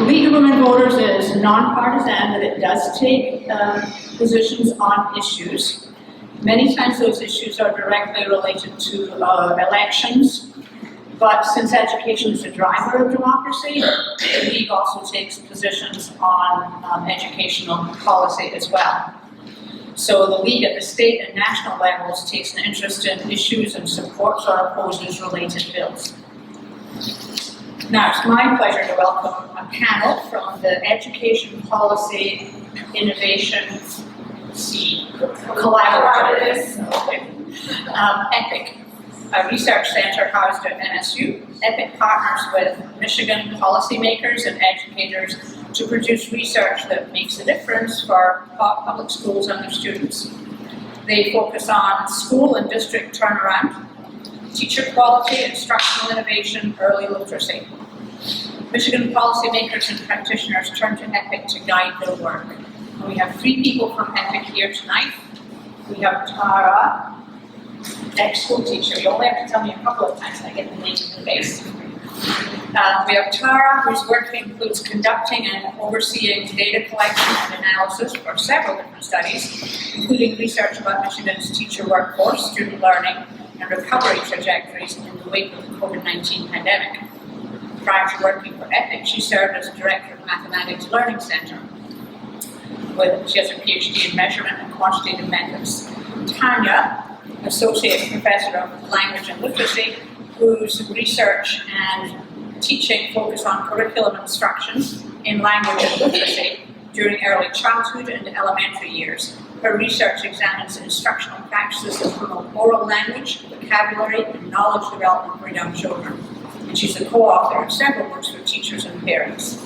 The League of Women Voters is nonpartisan, but it does take positions on issues. Many times those issues are directly related to elections, but since education is a driver of democracy, the League also takes positions on educational policy as well. So the League at the state and national levels takes an interest in issues and supports or opposes related bills. Now it's my pleasure to welcome a panel from the Education Policy Innovation Collaborative, EPIC, a research center housed at NSU. EPIC partners with Michigan policymakers and educators to produce research that makes a difference for public schools and their students. They focus on school and district turnaround, teacher quality, instructional innovation, early literacy. Michigan policymakers and practitioners turn to EPIC to guide their work. And we have 3 people from EPIC here tonight. We have Tara, ex-school teacher. You only have to tell me a couple of times and I get the name and the face. We have Tara, whose work includes conducting and overseeing data collection and analysis for several different studies, including research about Michigan's teacher workforce, student learning, and recovery trajectories in the wake of the COVID-19 pandemic. Prior to working for EPIC, she served as Director of Mathematics Learning Center. She has a PhD in measurement and quantitative methods. Tanya, Associate Professor of Language and Literacy, whose research and teaching focus on curriculum instruction in language and literacy during early childhood and elementary years. Her research examines instructional practices that promote oral language, vocabulary, and knowledge development for young children. And she's a co-author of several books for teachers and parents.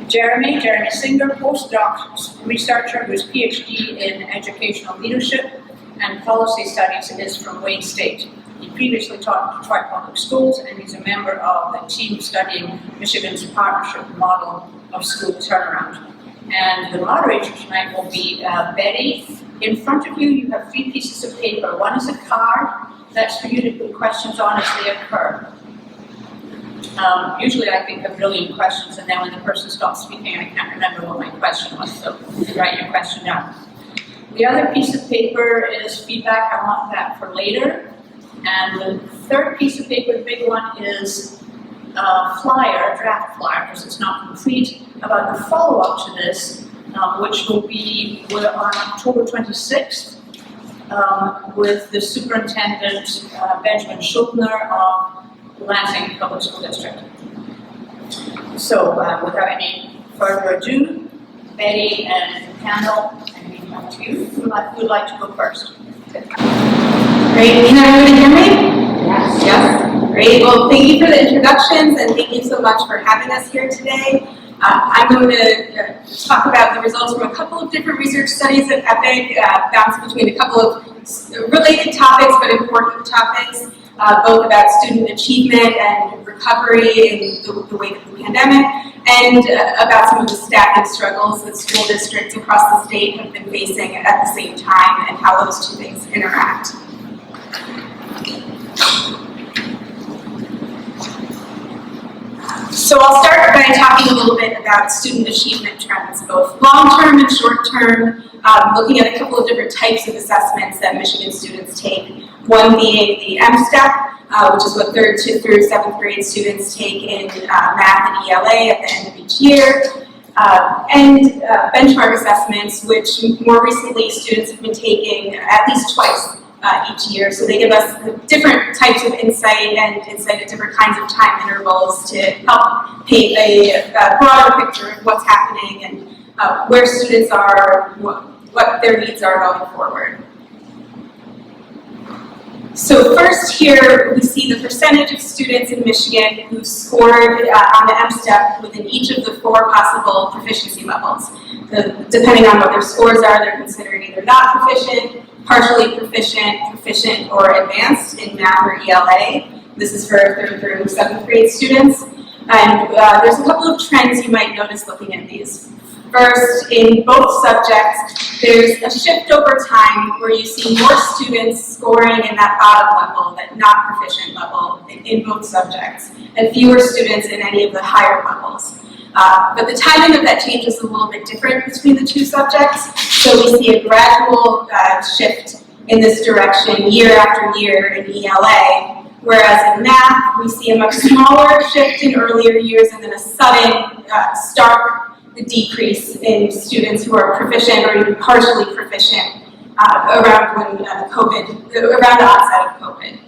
Jeremy Singer, postdoc researcher whose PhD in educational leadership and policy studies is from Wayne State. He previously taught in Detroit Public Schools, and he's a member of the team studying Michigan's partnership model of school turnaround. And the moderator tonight will be Betty. In front of you, you have 3 pieces of paper. One is a card. That's for you to put questions on as they occur. Usually I think of brilliant questions, and then when the person stops speaking, I can't remember what my question was, so write your question down. The other piece of paper is feedback. I want that for later. And the third piece of paper, the big one, is a flyer, a draft flyer, because it's not complete, about the follow-up to this, which will be on October 26th with the Superintendent Benjamin Schultner of the Lansing Public School District. So without any further ado, Betty and the panel, and we come to you. Who would like to go first? Great. Can everybody hear me? Yes. Yes. Great. Well, thank you for the introductions, and thank you so much for having us here today. I'm going to talk about the results from a couple of different research studies at EPIC, bounce between a couple of related topics, but important topics, both about student achievement and recovery in the wake of the pandemic, and about some of the staffing struggles that school districts across the state have been facing at the same time, and how those 2 things interact. So I'll start by talking a little bit about student achievement trends, both long-term and short-term, looking at a couple of different types of assessments that Michigan students take. One being the MSTEP, which is what 3rd through 7th grade students take in math and ELA at the end of each year, and benchmark assessments, which more recently students have been taking at least twice each year. So they give us different types of insight at different kinds of time intervals to help paint a broader picture of what's happening and where students are, what their needs are going forward. So first here, we see the percentage of students in Michigan who scored on the MSTEP within each of the 4 possible proficiency levels. Depending on what their scores are, they're considered either not proficient, partially proficient, proficient, or advanced in math or ELA. This is for 3rd through 7th grade students. And there's a couple of trends you might notice looking at these. First, in both subjects, there's a shift over time where you see more students scoring in that bottom level, that not proficient level, in both subjects, and fewer students in any of the higher levels. But the timing of that change is a little bit different between the two subjects. So we see a gradual shift in this direction year after year in ELA, whereas in math, we see a much smaller shift in earlier years and then a sudden, stark decrease in students who are proficient or even partially proficient around when around the onset of COVID.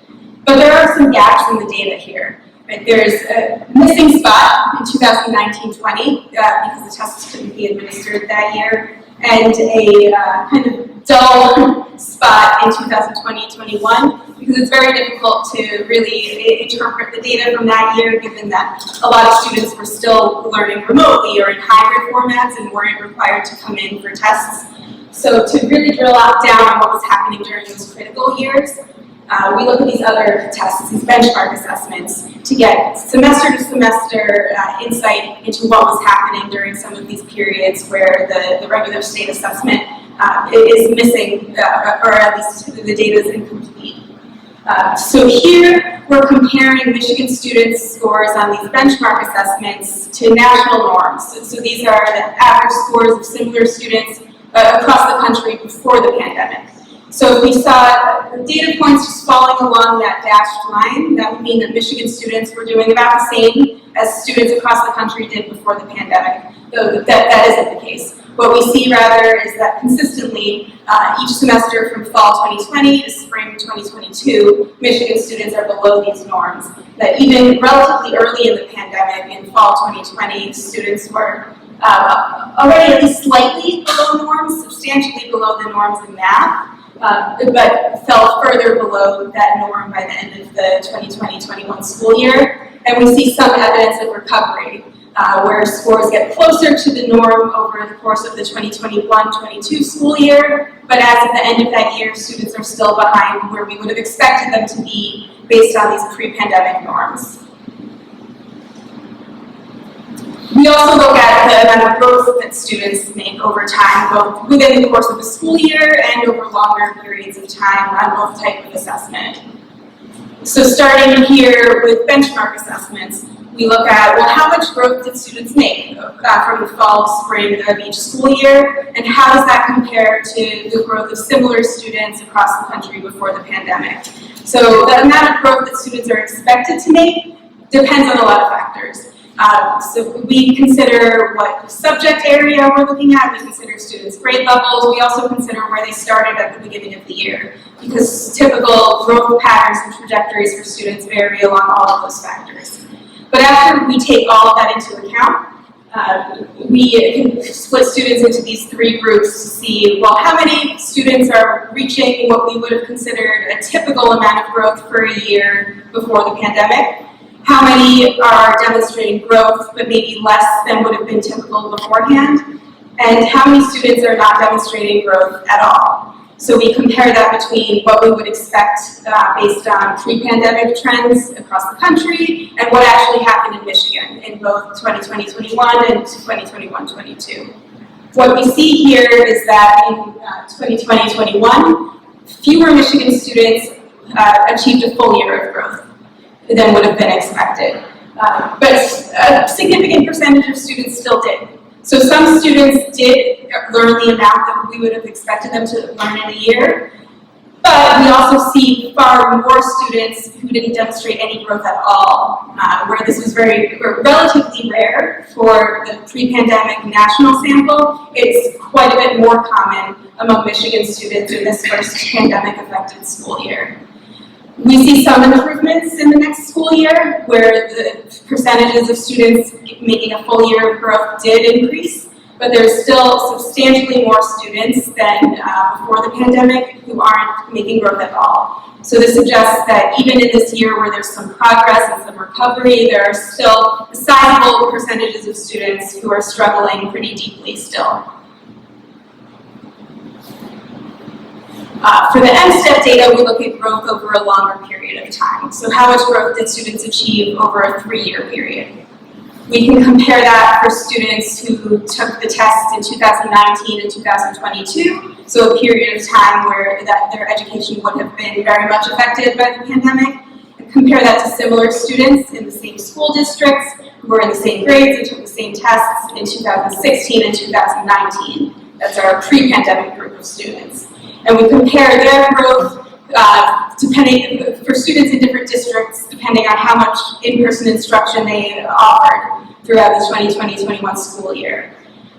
But there are some gaps in the data here. Right? There's a missing spot in 2019-20 because the tests couldn't be administered that year, and a kind of dull spot in 2020-21 because it's very difficult to really interpret the data from that year, given that a lot of students were still learning remotely or in hybrid formats and weren't required to come in for tests. So to really drill down on what was happening during those critical years, we look at these other tests, these benchmark assessments, to get semester to semester insight into what was happening during some of these periods where the regular state assessment is missing, or at least the data is incomplete. So here we're comparing Michigan students' scores on these benchmark assessments to national norms. So these are the average scores of similar students across the country before the pandemic. So if we saw the data points just falling along that dashed line, that would mean that Michigan students were doing about the same as students across the country did before the pandemic, though that isn't the case. What we see rather is that consistently, each semester from fall 2020 to spring 2022, Michigan students are below these norms. That even relatively early in the pandemic, in fall 2020, students were already at least slightly below norms, substantially below the norms in math, but fell further below that norm by the end of the 2020-21 school year. And we see some evidence of recovery, where scores get closer to the norm over the course of the 2021-22 school year, but as at the end of that year, students are still behind where we would have expected them to be based on these pre-pandemic norms. We also look at the amount of growth that students make over time, both within the course of the school year and over longer periods of time on both type of assessment. So starting here with benchmark assessments, we look at, well, how much growth did students make from the fall to spring of each school year, and how does that compare to the growth of similar students across the country before the pandemic? So the amount of growth that students are expected to make depends on a lot of factors. So we consider what subject area we're looking at, we consider students' grade levels, we also consider where they started at the beginning of the year, because typical growth patterns and trajectories for students vary along all of those factors. But after we take all of that into account, we can split students into these three groups to see, well, how many students are reaching what we would have considered a typical amount of growth for a year before the pandemic, how many are demonstrating growth but maybe less than would have been typical beforehand, and how many students are not demonstrating growth at all. So we compare that between what we would expect based on pre-pandemic trends across the country and what actually happened in Michigan in both 2020-21 and 2021-22. What we see here is that in 2020-21, fewer Michigan students achieved a full year of growth than would have been expected. But a significant percentage of students still did. So some students did learn the amount that we would have expected them to learn in a year, but we also see far more students who didn't demonstrate any growth at all, where this was relatively rare for the pre-pandemic national sample. It's quite a bit more common among Michigan students in this first pandemic-affected school year. We see some improvements in the next school year, where the percentages of students making a full year of growth did increase, but there's still substantially more students than before the pandemic who aren't making growth at all. So this suggests that even in this year where there's some progress and some recovery, there are still sizable percentages of students who are struggling pretty deeply still. For the MSTEP data, we look at growth over a longer period of time. So how much growth did students achieve over a 3-year period? We can compare that for students who took the test in 2019 and 2022, so a period of time where their education would have been very much affected by the pandemic. Compare that to similar students in the same school districts who were in the same grades and took the same tests in 2016 and 2019. That's our pre-pandemic group of students. And we compare their growth for students in different districts, depending on how much in-person instruction they offered throughout the 2020-21 school year.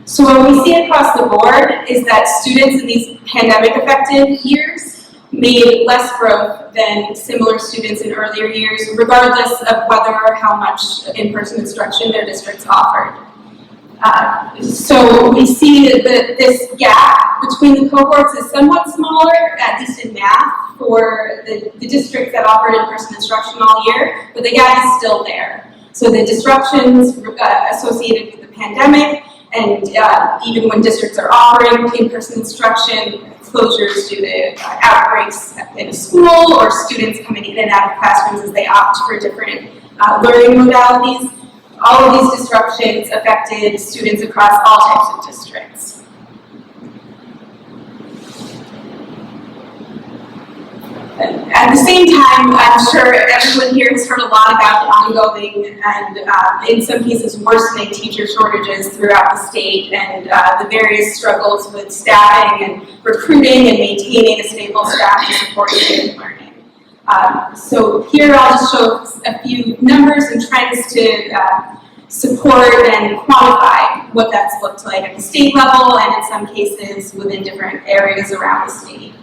So what we see across the board is that students in these pandemic-affected years made less growth than similar students in earlier years, regardless of whether or how much in-person instruction their districts offered. So we see that this gap between the cohorts is somewhat smaller, at least in math, for the districts that offered in-person instruction all year, but the gap is still there. So the disruptions associated with the pandemic, and even when districts are offering in-person instruction, closures due to outbreaks in a school, or students coming in and out of classrooms as they opt for different learning modalities, all of these disruptions affected students across all types of districts. At the same time, I'm sure everyone here has heard a lot about the ongoing and in some cases worsening teacher shortages throughout the state, and the various struggles with staffing and recruiting and maintaining a stable staff to support student learning. So here I'll just show a few numbers and trends to support and quantify what that's looked like at the state level, and in some cases within different areas around the state.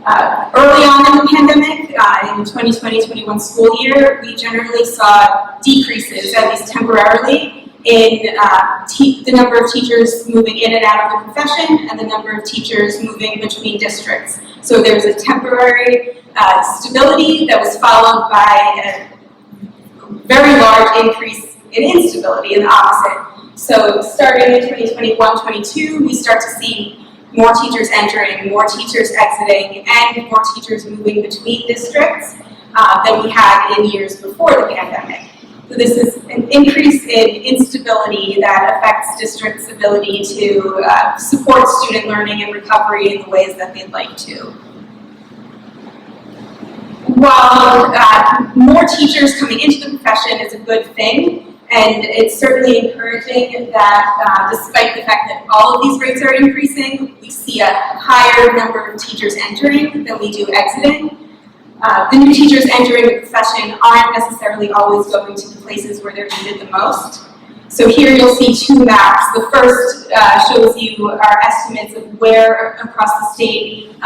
Early on in the pandemic, in the 2020-21 school year, we generally saw decreases, at least temporarily, in the number of teachers moving in and out of the profession and the number of teachers moving between districts. So there was a temporary stability that was followed by a very large increase in instability, in the opposite. So starting in 2021-22, we start to see more teachers entering, more teachers exiting, and more teachers moving between districts than we had in years before the pandemic. So this is an increase in instability that affects districts' ability to support student learning and recovery in the ways that they'd like to. While more teachers coming into the profession is a good thing, and it's certainly encouraging that despite the fact that all of these rates are increasing, we see a higher number of teachers entering than we do exiting. The new teachers entering the profession aren't necessarily always going to the places where they're needed the most. So here you'll see two maps. The first shows you our estimates of where across the state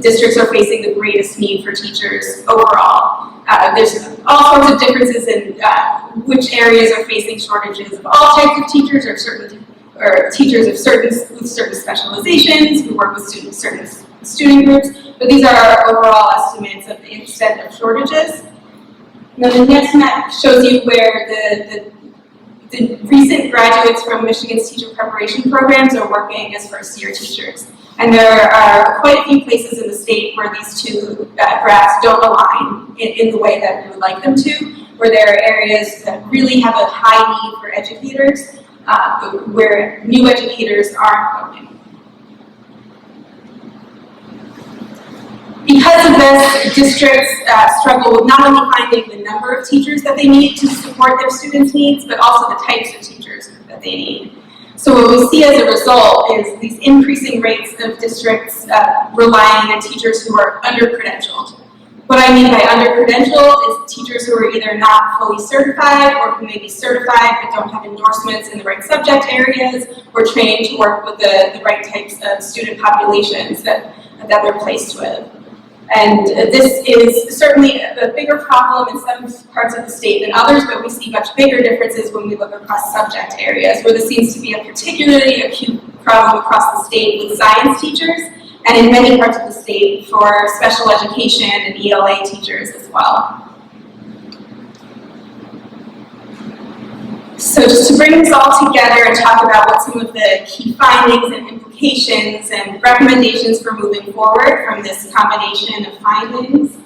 districts are facing the greatest need for teachers overall. There's all sorts of differences in which areas are facing shortages of all types of teachers, or teachers of with certain specializations who work with certain student groups. But these are our overall estimates of the extent of shortages. And then the next map shows you where the recent graduates from Michigan's teacher preparation programs are working as first-year teachers. And there are quite a few places in the state where these two graphs don't align in the way that we would like them to, where there are areas that really have a high need for educators, where new educators aren't going. Because of this, districts struggle with not only finding the number of teachers that they need to support their students' needs, but also the types of teachers that they need. So what we see as a result is these increasing rates of districts relying on teachers who are under-credentialed. What I mean by under-credentialed is teachers who are either not fully certified or who may be certified but don't have endorsements in the right subject areas or trained to work with the right types of student populations that they're placed with. And this is certainly a bigger problem in some parts of the state than others, but we see much bigger differences when we look across subject areas, where this seems to be a particularly acute problem across the state with science teachers, and in many parts of the state for special education and ELA teachers as well. So just to bring this all together and talk about what some of the key findings and implications and recommendations for moving forward from this combination of findings.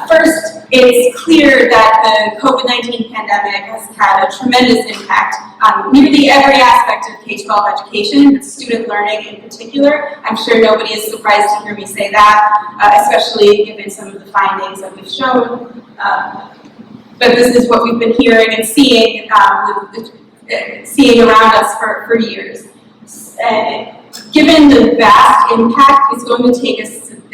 First, it's clear that the COVID-19 pandemic has had a tremendous impact on nearly every aspect of K-12 education, but student learning in particular. I'm sure nobody is surprised to hear me say that, especially given some of the findings that we've shown. but this is what we've been hearing and seeing, seeing around us for years. And given the vast impact, it's going to take a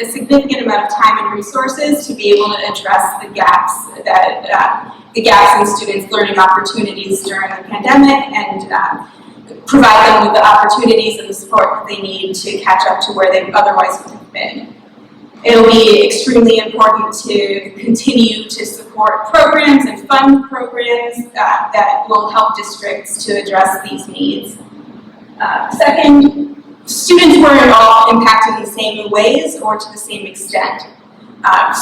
significant amount of time and resources to be able to address the gaps in students' learning opportunities during the pandemic and provide them with the opportunities and the support that they need to catch up to where they otherwise would have been. It'll be extremely important to continue to support programs and fund programs that will help districts to address these needs. Second, students weren't all impacted in the same ways or to the same extent.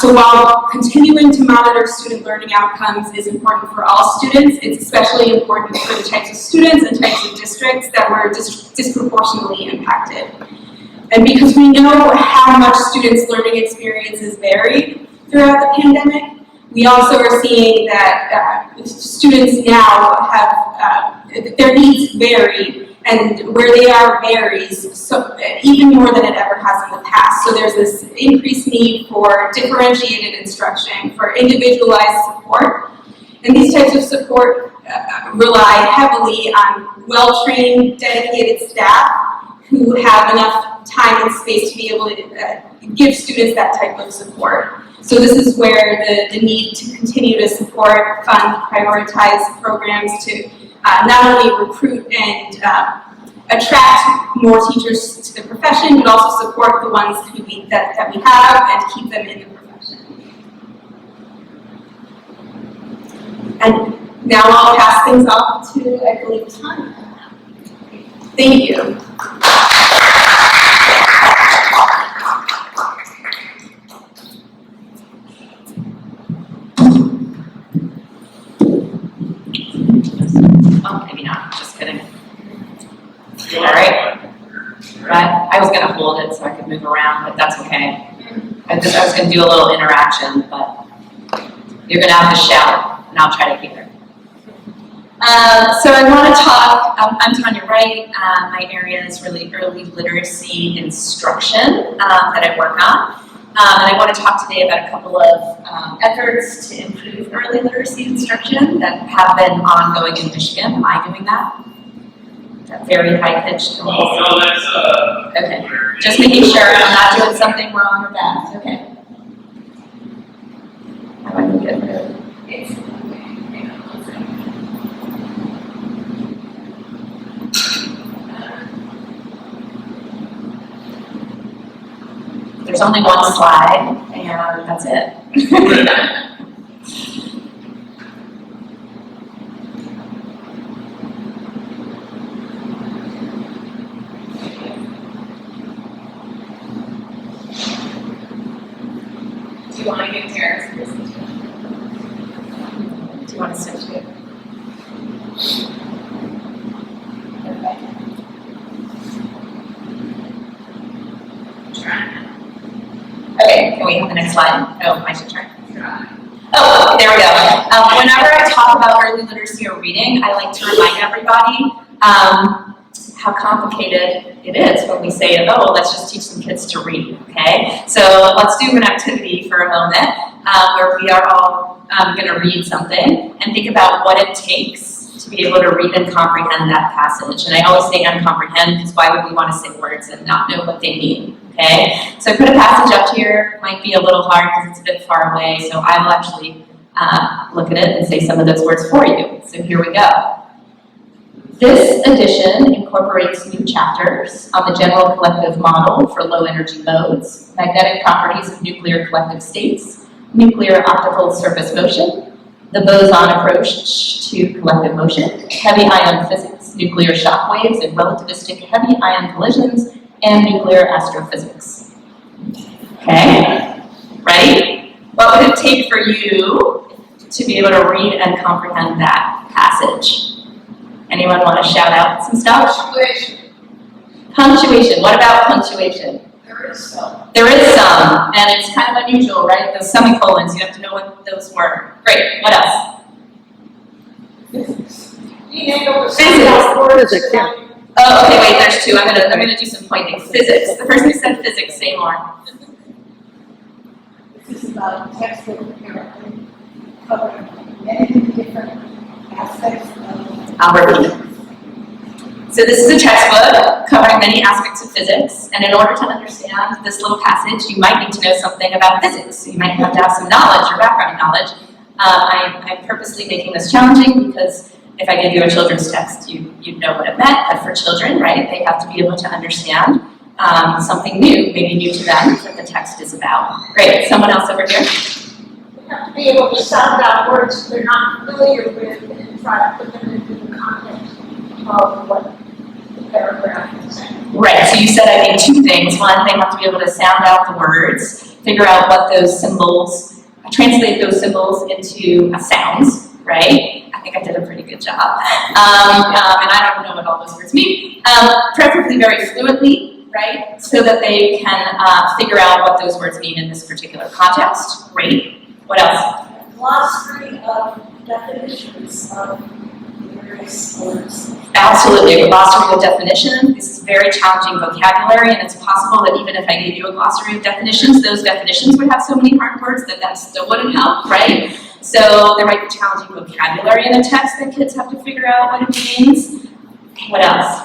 So while continuing to monitor student learning outcomes is important for all students, it's especially important for the types of students and types of districts that were disproportionately impacted. And because we know how much students' learning experiences varied throughout the pandemic, we also are seeing that students now have, their needs vary, and where they are varies even more than it ever has in the past. So there's this increased need for differentiated instruction, for individualized support. And these types of support rely heavily on well-trained, dedicated staff who have enough time and space to be able to give students that type of support. So this is where the need to continue to support, fund, prioritize programs to not only recruit and attract more teachers to the profession, but also support the ones that we have and keep them in the profession. And now I'll pass things off to, I believe, Tanya. Thank you. Oh, maybe not. Just kidding. All right. I was going to hold it so I could move around, but that's okay. I was going to do a little interaction, but you're going to have to shout, and I'll try to hear. So I want to talk. I'm Tanya Wright. My area is really early literacy instruction that I work on. And I want to talk today about a couple of efforts to improve early literacy instruction that have been ongoing in Michigan. Am I doing that? That very high-pitched noise. Oh, no, that's, okay. Just making sure I'm not doing something wrong or bad. Okay. How do I get rid of it? There's only one slide, and that's it. Do you want to give Tara's presentation? Do you want to switch to it? Okay. Okay, can we have the next slide? Oh, I should turn. Oh, there we go. Whenever I talk about early literacy or reading, I like to remind everybody how complicated it is when we say, oh, let's just teach some kids to read, okay? So let's do an activity for a moment where we are all going to read something and think about what it takes to be able to read and comprehend that passage. And I always say uncomprehend because why would we want to say words and not know what they mean? Okay, so I put a passage up here. Might be a little hard because it's a bit far away, so I will actually look at it and say some of those words for you. So here we go. This edition incorporates new chapters on the general collective model for low-energy modes, magnetic properties of nuclear collective states, nuclear optical surface motion, the boson approach to collective motion, heavy ion physics, nuclear shock waves and relativistic heavy ion collisions, and nuclear astrophysics. Okay, ready? What would it take for you to be able to read and comprehend that passage? Anyone want to shout out some stuff? Punctuation. Punctuation. What about punctuation? There is some. There is some, and it's kind of unusual, right? Those semicolons, you have to know what those were. Great. What else? Being able to Physics. Oh, okay, wait, there's two. I'm gonna do some pointing. Physics. The person who said physics, say more. This is about textbook apparently covering many different aspects of I'll repeat. So this is a textbook covering many aspects of physics, and in order to understand this little passage, you might need to know something about physics. So you might have to have some knowledge or background knowledge. I'm purposely making this challenging because if I give you a children's text, you'd know what it meant, but for children, right, they have to be able to understand something new, maybe new to them, that the text is about. Great, someone else over here? You have to be able to sound out words they're not familiar with and try to put them into the context of what the paragraph is saying. Right, so you said I think two things. One, they have to be able to sound out the words, figure out what those symbols, translate those symbols into sounds, right? I think I did a pretty good job. And I don't know what all those words mean. Preferably very fluently, right? So that they can figure out what those words mean in this particular context. Great. What else? Glossary of definitions of various words. Absolutely, a glossary of definitions. This is very challenging vocabulary, and it's possible that even if I gave you a glossary of definitions, those definitions would have so many hard words that still wouldn't help, right? So there might be challenging vocabulary in a text that kids have to figure out what it means. What else?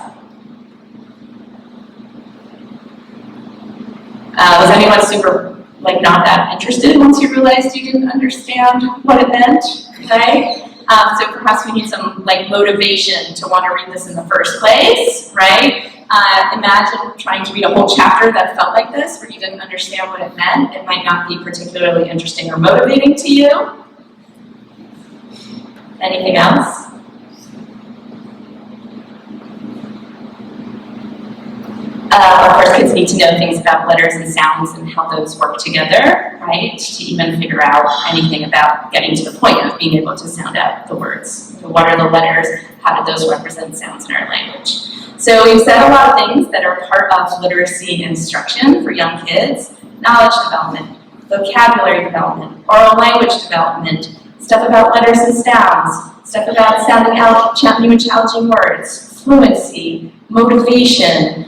Was anyone super, not that interested once you realized you didn't understand what it meant, right? So perhaps we need some motivation to want to read this in the first place, right? Imagine trying to read a whole chapter that felt like this, where you didn't understand what it meant. It might not be particularly interesting or motivating to you. Anything else? Of course, kids need to know things about letters and sounds and how those work together, right? To even figure out anything about getting to the point of being able to sound out the words. So what are the letters? How do those represent sounds in our language? So we've said a lot of things that are part of literacy instruction for young kids. Knowledge development, vocabulary development, oral language development, stuff about letters and sounds, stuff about sounding out new and challenging words, fluency, motivation.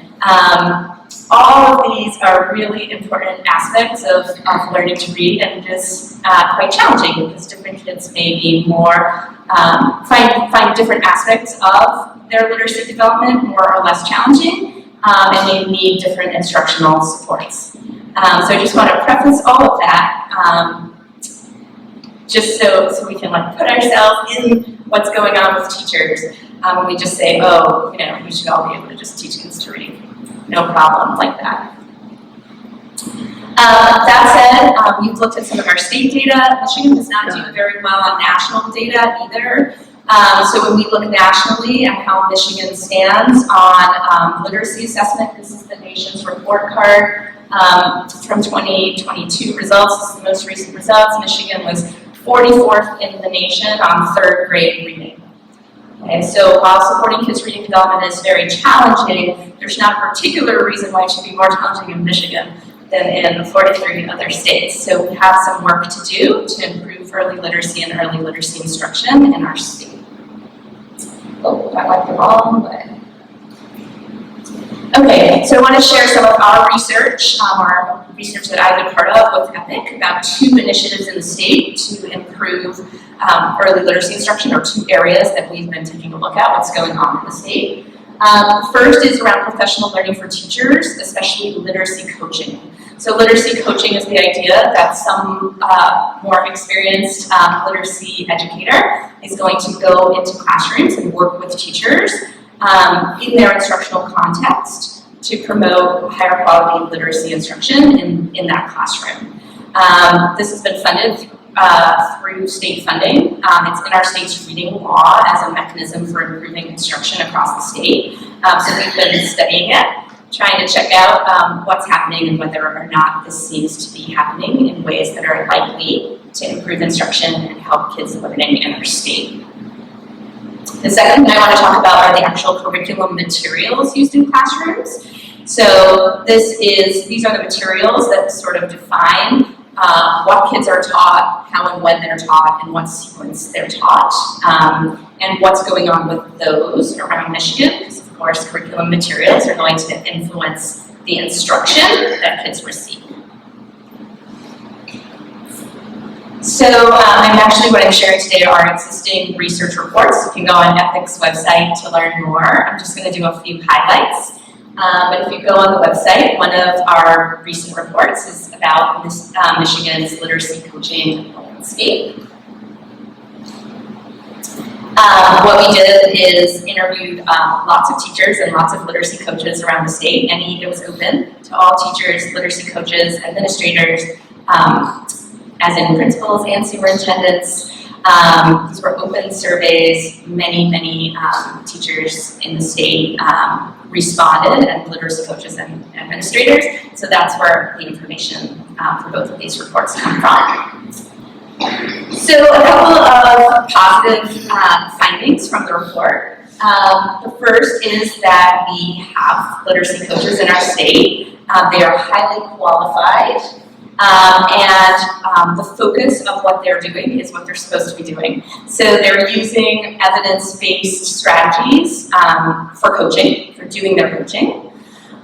All of these are really important aspects of learning to read, and it is quite challenging because different kids may be more, find different aspects of their literacy development more or less challenging, and they need different instructional supports. So I just want to preface all of that, just so we can put ourselves in what's going on with teachers. When we just say, oh, we should all be able to just teach kids to read. No problem like that. That said, we've looked at some of our state data. Michigan does not do very well on national data either. So when we look nationally at how Michigan stands on literacy assessment, this is the nation's report card from 2022 results. This is the most recent results. Michigan was 44th in the nation on third grade reading. Okay, so while supporting kids' reading development is very challenging, there's not a particular reason why it should be more challenging in Michigan than in 43 other states. So we have some work to do to improve early literacy and early literacy instruction in our state. Oh, I went the wrong way. Okay, so I want to share some of our research that I've been part of with EPIC, about 2 initiatives in the state to improve early literacy instruction, or 2 areas that we've been taking a look at what's going on in the state. First is around professional learning for teachers, especially literacy coaching. So literacy coaching is the idea that some more experienced literacy educator is going to go into classrooms and work with teachers in their instructional context to promote higher quality literacy instruction in that classroom. This has been funded through state funding. It's in our state's reading law as a mechanism for improving instruction across the state. So we've been studying it, trying to check out what's happening and whether or not this seems to be happening in ways that are likely to improve instruction and help kids learning in our state. The second thing I want to talk about are the actual curriculum materials used in classrooms. So these are the materials that sort of define what kids are taught, how and when they're taught, and what sequence they're taught, and what's going on with those around Michigan, because of course curriculum materials are going to influence the instruction that kids receive. So what I'm sharing today are existing research reports. You can go on EPIC's website to learn more. I'm just going to do a few highlights. But if you go on the website, one of our recent reports is about Michigan's literacy coaching landscape. What we did is interviewed lots of teachers and lots of literacy coaches around the state, and it was open to all teachers, literacy coaches, administrators, as in principals and superintendents. These were open surveys. Many teachers in the state responded, and literacy coaches and administrators. So that's where the information for both of these reports come from. So a couple of positive findings from the report. The first is that we have literacy coaches in our state. They are highly qualified, and the focus of what they're doing is what they're supposed to be doing. So they're using evidence-based strategies for coaching, for doing their coaching.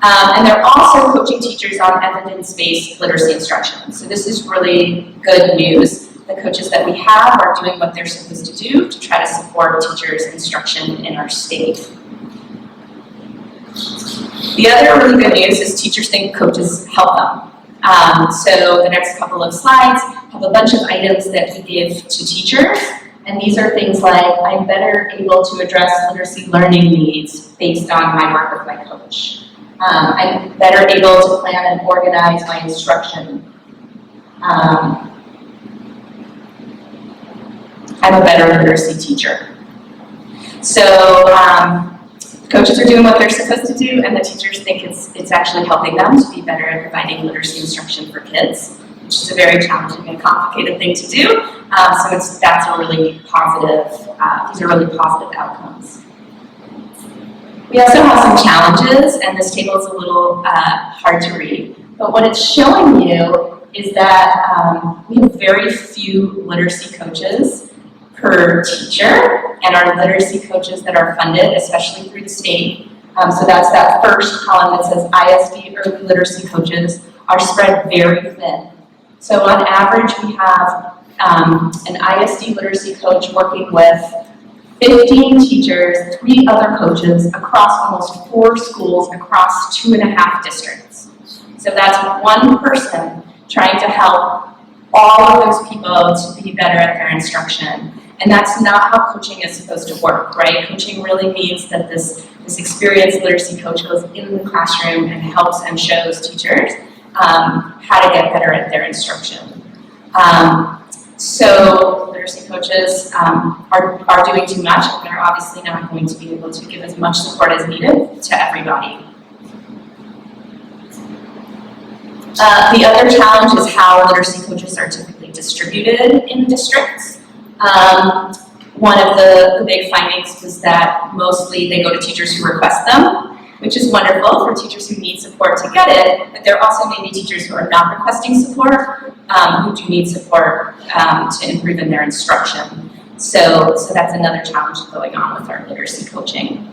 And they're also coaching teachers on evidence-based literacy instruction. So this is really good news. The coaches that we have are doing what they're supposed to do to try to support teachers' instruction in our state. The other really good news is teachers think coaches help them. So the next couple of slides have a bunch of items that we give to teachers. And these are things like, I'm better able to address literacy learning needs based on my work with my coach. I'm better able to plan and organize my instruction. I'm a better literacy teacher. So coaches are doing what they're supposed to do, and the teachers think it's actually helping them to be better at providing literacy instruction for kids, which is a very challenging and complicated thing to do. So that's a really positive, these are really positive outcomes. We also have some challenges, and this table is a little hard to read, but what it's showing you is that we have very few literacy coaches per teacher, and our literacy coaches that are funded, especially through the state. So that's that first column that says ISD early literacy coaches are spread very thin. So on average, we have an ISD literacy coach working with 15 teachers, 3 other coaches across almost 4 schools across 2.5 districts. So that's one person trying to help all of those people to be better at their instruction. And that's not how coaching is supposed to work, right? Coaching really means that this experienced literacy coach goes in the classroom and helps and shows teachers how to get better at their instruction. So literacy coaches are doing too much, and they're obviously not going to be able to give as much support as needed to everybody. The other challenge is how literacy coaches are typically distributed in districts. One of the big findings was that mostly they go to teachers who request them, which is wonderful for teachers who need support to get it, but there also may be teachers who are not requesting support, who do need support to improve in their instruction. So that's another challenge going on with our literacy coaching.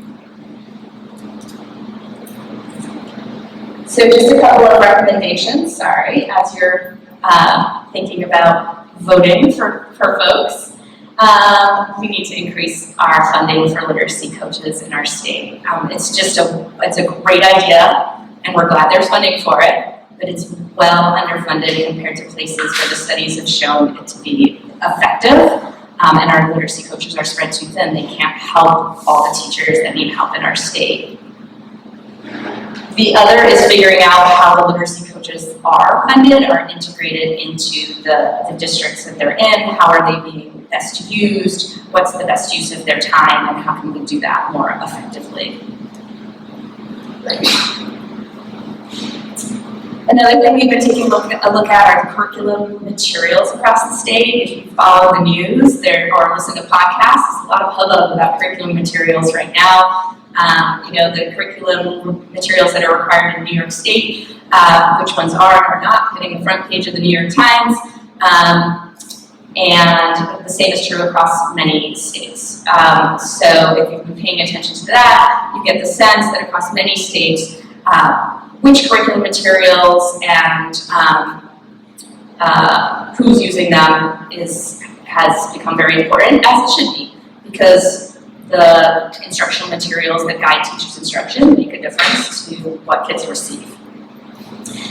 So just a couple of recommendations, as you're thinking about voting for folks. We need to increase our funding for literacy coaches in our state. It's a great idea, and we're glad there's funding for it, but it's well underfunded compared to places where the studies have shown it to be effective, and our literacy coaches are spread too thin. They can't help all the teachers that need help in our state. The other is figuring out how the literacy coaches are funded, are integrated into the districts that they're in. How are they being best used? What's the best use of their time, and how can we do that more effectively? Another thing we've been taking a look at are the curriculum materials across the state. If you follow the news or listen to podcasts, there's a lot of hubbub about curriculum materials right now. The curriculum materials that are required in New York State, which ones are not hitting the front page of the New York Times, and the same is true across many states. So if you've been paying attention to that, you get the sense that across many states, which curriculum materials and who's using them has become very important, as it should be, because the instructional materials that guide teachers' instruction make a difference to what kids receive.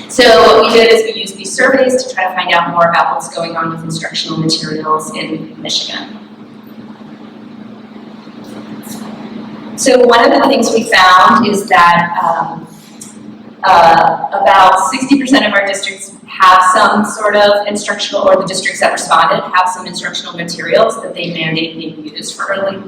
So what we did is we used these surveys to try to find out more about what's going on with instructional materials in Michigan. So one of the things we found is that about 60% of our districts have some sort of instructional, or the districts that responded have some instructional materials that they mandate being used for early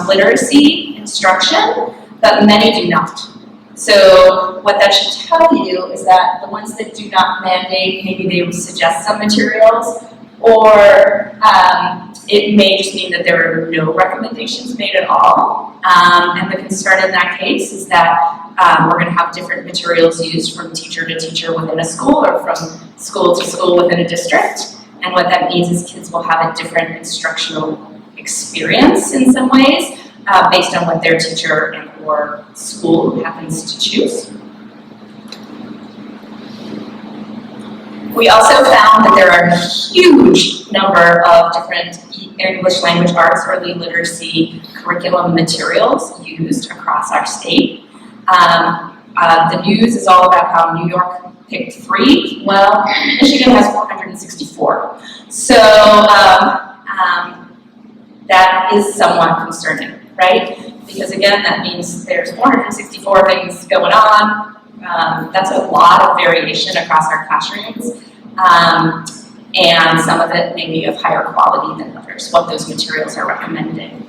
literacy instruction, but many do not. So what that should tell you is that the ones that do not mandate, maybe they would suggest some materials, or it may just mean that there are no recommendations made at all. And the concern in that case is that we're going to have different materials used from teacher to teacher within a school, or from school to school within a district. And what that means is kids will have a different instructional experience in some ways, based on what their teacher and or school happens to choose. We also found that there are a huge number of different English language arts early literacy curriculum materials used across our state. The news is all about how New York picked 3. Well, Michigan has 464. So that is somewhat concerning, right? Because again, that means there's 464 things going on. That's a lot of variation across our classrooms. And some of it may be of higher quality than others, what those materials are recommending.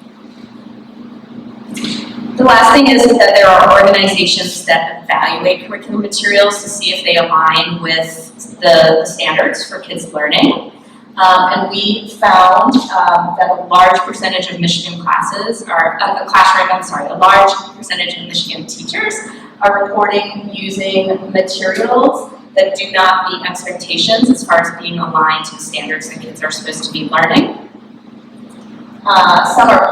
The last thing is that there are organizations that evaluate curriculum materials to see if they align with the standards for kids' learning. And we found that a large percentage of Michigan classes are, a large percentage of Michigan teachers are reporting using materials that do not meet expectations as far as being aligned to the standards that kids are supposed to be learning. Some are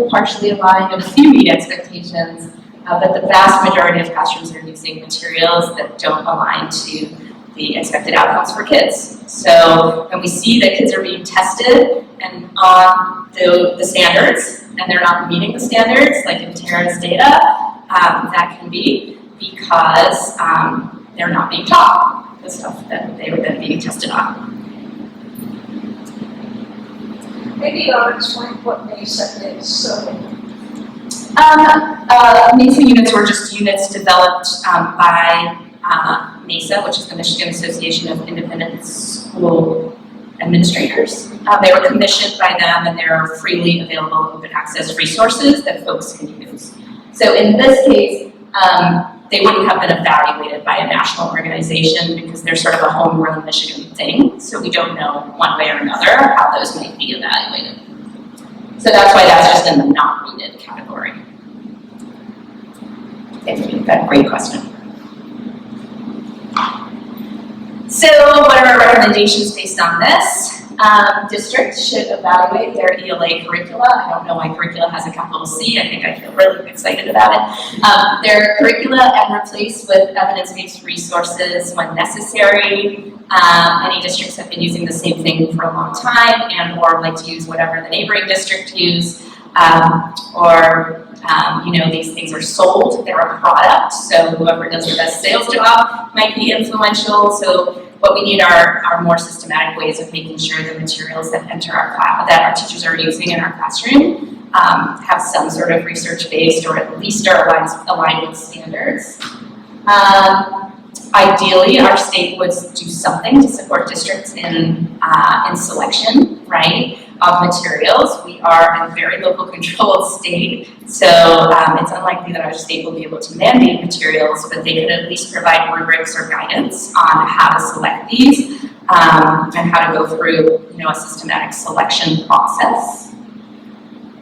partially aligned, and a few meet expectations, but the vast majority of classrooms are using materials that don't align to the expected outcomes for kids. So when we see that kids are being tested and on the standards, and they're not meeting the standards, like in Tara's data, that can be because they're not being taught the stuff that they were then being tested on. Maybe I'll explain what MESA is. So, MESA units were just units developed by MESA, which is the Michigan Association of Independent School Administrators. They were commissioned by them, and they're freely available open access resources that folks can use. So in this case, they wouldn't have been evaluated by a national organization because they're sort of a homegrown Michigan thing. So we don't know one way or another how those might be evaluated. So that's why that's just in the not needed category. Thank you, that's a great question. So what are our recommendations based on this? Districts should evaluate their ELA curricula. I don't know why curricula has a capital C. I think I feel really excited about it. Their curricula and replace with evidence-based resources when necessary. Any districts have been using the same thing for a long time and or like to use whatever the neighboring district use. These things are sold, they're a product, so whoever does the best sales job might be influential. So what we need are more systematic ways of making sure the materials that enter our class, that our teachers are using in our classroom, have some sort of research-based or at least are aligned with standards. Ideally, our state would do something to support districts in selection, right, of materials. We are a very local controlled state, so it's unlikely that our state will be able to mandate materials, but they could at least provide rubrics or guidance on how to select these and how to go through, a systematic selection process.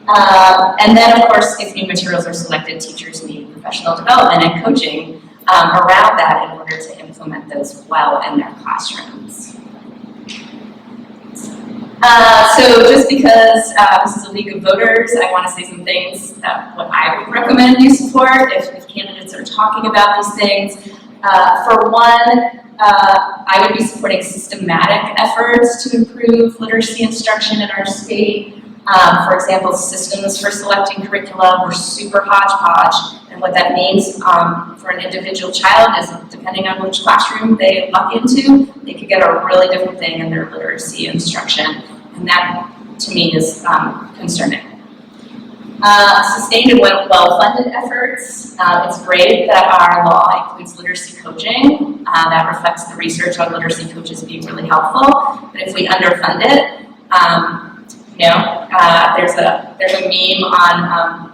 And then, of course, if new materials are selected, teachers need professional development and coaching around that in order to implement those well in their classrooms. So just because this is a league of voters, I want to say some things that what I would recommend you support if candidates are talking about these things. For one, I would be supporting systematic efforts to improve literacy instruction in our state. For example, systems for selecting curriculum were super hodgepodge, and what that means for an individual child is, depending on which classroom they luck into, they could get a really different thing in their literacy instruction, and that, to me, is concerning. Sustained and well-funded efforts. It's great that our law includes literacy coaching. That reflects the research on literacy coaches being really helpful. But if we underfund it, there's a meme on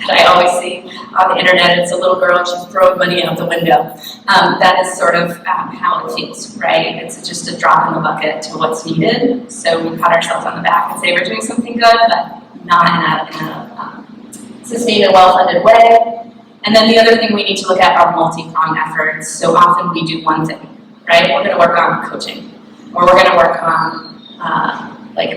that I always see on the internet. It's a little girl and she's throwing money out the window. That is sort of how it feels, right? It's just a drop in the bucket to what's needed. So we pat ourselves on the back and say we're doing something good, but not in a sustained and well-funded way. And then the other thing we need to look at are multi-pronged efforts. So often we do one thing, right? We're going to work on coaching, or we're going to work on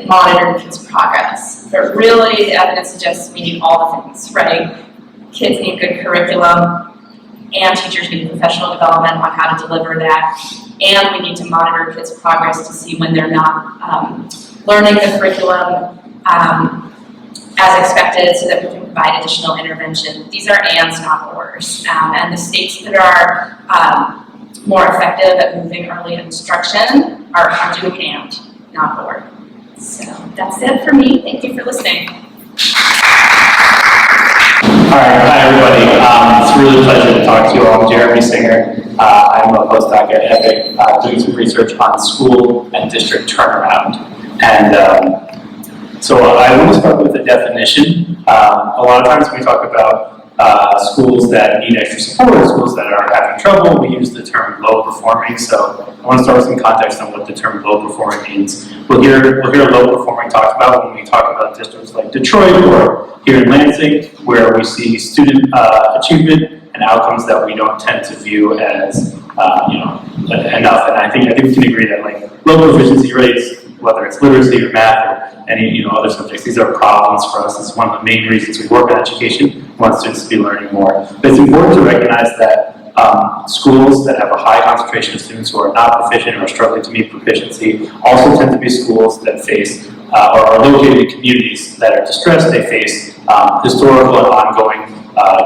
monitoring kids' progress. But really, the evidence suggests we need all the things, right? Kids need good curriculum, and teachers need professional development on how to deliver that, and we need to monitor kids' progress to see when they're not learning the curriculum as expected, so that we can provide additional intervention. These are ands, not ors. And the states that are more effective at moving early instruction are doing and, not or. So that's it for me. Thank you for listening. All right, hi everybody. It's really a pleasure to talk to you all. I'm Jeremy Singer. I'm a postdoc at EPIC, doing some research on school and district turnaround. And so I want to start with a definition. A lot of times when we talk about schools that need extra support, or schools that are having trouble, we use the term low performing. So I want to start with some context on what the term low performing means. We'll hear low performing talked about when we talk about districts like Detroit or here in Lansing, where we see student achievement and outcomes that we don't tend to view as enough. And I think we can agree that low proficiency rates, whether it's literacy or math or any other subjects, these are problems for us. It's one of the main reasons we work in education. We want students to be learning more. But it's important to recognize that schools that have a high concentration of students who are not proficient or are struggling to meet proficiency also tend to be schools that face or are located in communities that are distressed. They face historical and ongoing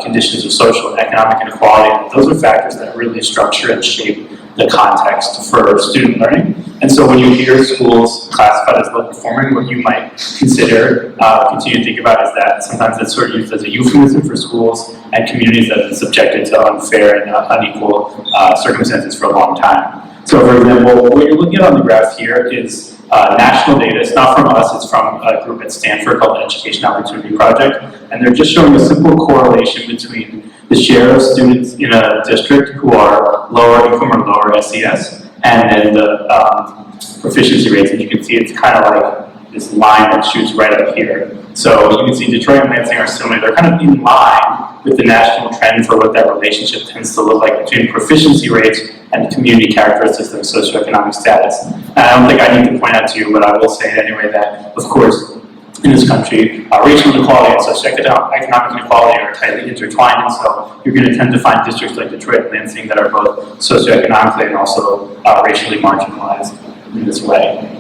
conditions of social and economic inequality. And those are factors that really structure and shape the context for student learning. And so when you hear schools classified as low performing, what you might consider, continue to think about is that sometimes it's sort of used as a euphemism for schools and communities that have been subjected to unfair and unequal circumstances for a long time. So for example, what you're looking at on the graph here is national data. It's not from us, it's from a group at Stanford called the Education Opportunity Project. And they're just showing a simple correlation between the share of students in a district who are lower income or lower SES, and then the proficiency rates. And you can see it's kind of like this line that shoots right up here. So you can see Detroit and Lansing are similar. They're kind of in line with the national trend for what that relationship tends to look like between proficiency rates and community characteristics like socioeconomic status. And I don't think I need to point out to you, but I will say anyway that, of course, in this country, racial inequality and socioeconomic inequality are tightly intertwined, and so you're going to tend to find districts like Detroit and Lansing that are both socioeconomically and also racially marginalized in this way.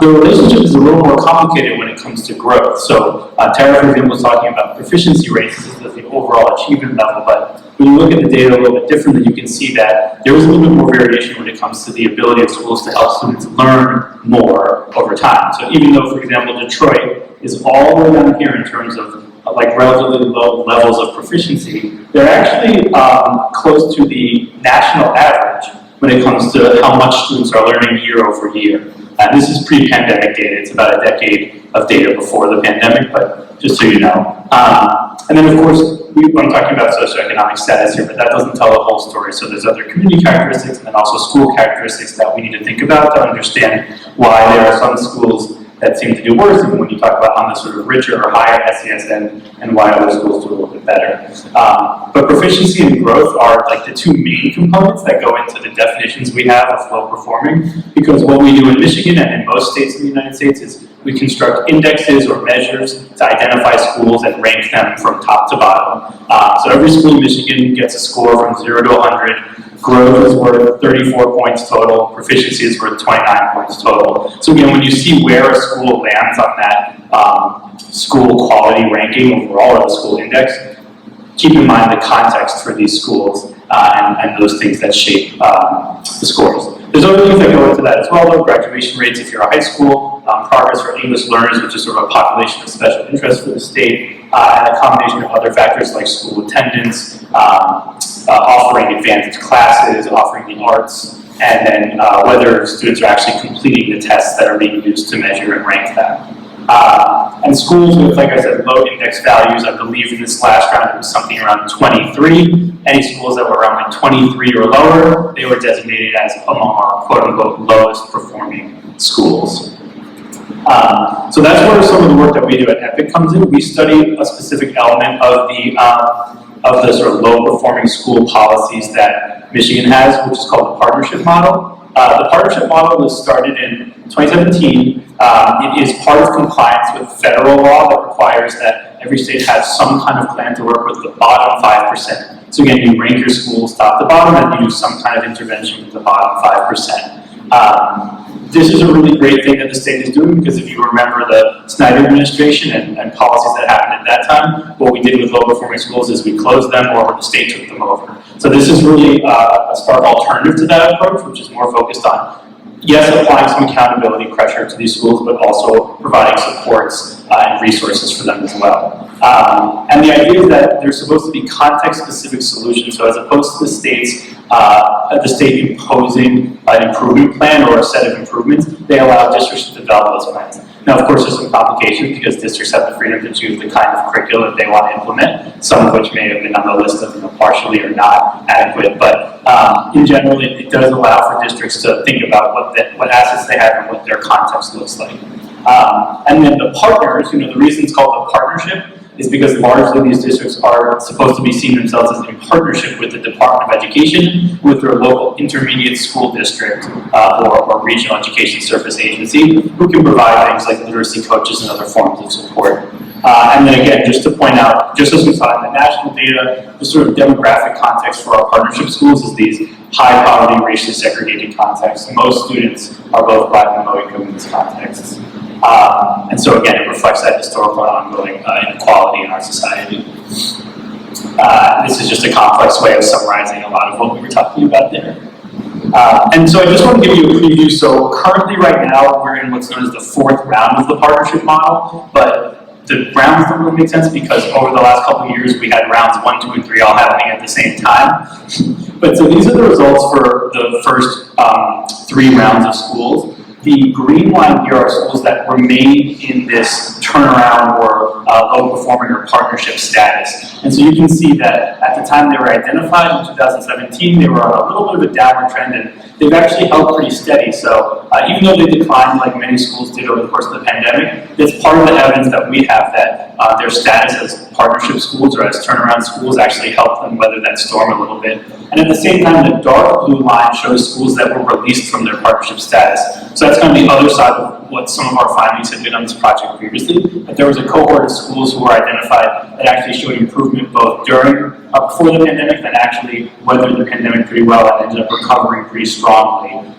The relationship is a little more complicated when it comes to growth. So Tara, for example, was talking about proficiency rates as the overall achievement level, but when you look at the data a little bit differently, you can see that there is a little bit more variation when it comes to the ability of schools to help students learn more over time. So even though, for example, Detroit is all the way down here in terms of relatively low levels of proficiency, they're actually close to the national average when it comes to how much students are learning year over year. This is pre-pandemic data. It's about a decade of data before the pandemic, but just so you know. And then, of course, I'm talking about socioeconomic status here, but that doesn't tell the whole story. So there's other community characteristics and then also school characteristics that we need to think about to understand why there are some schools that seem to do worse, even when you talk about on the sort of richer or higher SES end, and why other schools do a little bit better. But proficiency and growth are the two main components that go into the definitions we have of low performing, because what we do in Michigan and in most states in the United States is We construct indexes or measures to identify schools and rank them from top to bottom. So every school in Michigan gets a score from 0 to 100. Growth is worth 34 points total. Proficiency is worth 29 points total. So again, when you see where a school lands on that school quality ranking overall, or the school index, keep in mind the context for these schools and those things that shape the scores. There's other things that go into that as well, though. Graduation rates if you're a high school, progress for English learners, which is sort of a population of special interest for the state, and a combination of other factors like school attendance, offering advanced classes, offering the arts, and then whether students are actually completing the tests that are being used to measure and rank them. And schools with, like I said, low index values, I believe in this last round it was something around 23. Any schools that were around like 23 or lower, they were designated as among our quote-unquote lowest performing schools. So that's where some of the work that we do at EPIC comes in. We study a specific element of the sort of low performing school policies that Michigan has, which is called the partnership model. The partnership model was started in 2017. It is part of compliance with federal law that requires that every state has some kind of plan to work with the bottom 5%. So again, you rank your schools top to bottom and you do some kind of intervention with the bottom 5%. This is a really great thing that the state is doing because if you remember the Snyder administration and policies that happened at that time, what we did with low performing schools is we closed them or the state took them over. So this is really a stark alternative to that approach, which is more focused on, yes, applying some accountability pressure to these schools, but also providing supports and resources for them as well. And the idea is that there's supposed to be context-specific solutions. So as opposed to the state imposing an improvement plan or a set of improvements, they allow districts to develop those plans. Now, of course, there's some complications because districts have the freedom to choose the kind of curriculum they want to implement, some of which may have been on the list of partially or not adequate. But in general, it does allow for districts to think about what assets they have and what their context looks like. And then the partners, the reason it's called a partnership is because largely these districts are supposed to be seeing themselves as in partnership with the Department of Education, with their local intermediate school district or regional education service agency, who can provide things like literacy coaches and other forms of support. And then again, just to point out, just as we saw in the national data, the sort of demographic context for our partnership schools is these high poverty, racially segregated contexts. Most students are both Black and low income in these contexts. And so again, it reflects that historical and ongoing inequality in our society. This is just a complex way of summarizing a lot of what we were talking about there. And so I just want to give you a preview. So currently right now, we're in what's known as the fourth round of the partnership model, but the rounds don't really make sense because over the last couple of years, we had rounds 1, 2, and 3 all happening at the same time. But so these are the results for the first 3 rounds of schools. The green line here are schools that remain in this turnaround or low performing or partnership status. And so you can see that at the time they were identified in 2017, they were on a little bit of a downward trend, and they've actually held pretty steady. So even though they declined like many schools did over the course of the pandemic, it's part of the evidence that we have that their status as partnership schools or as turnaround schools actually helped them weather that storm a little bit. And at the same time, the dark blue line shows schools that were released from their partnership status. So that's kind of the other side of what some of our findings had been on this project previously. But there was a cohort of schools who were identified that actually showed improvement both during, before the pandemic, and actually weathered the pandemic pretty well and ended up recovering pretty strongly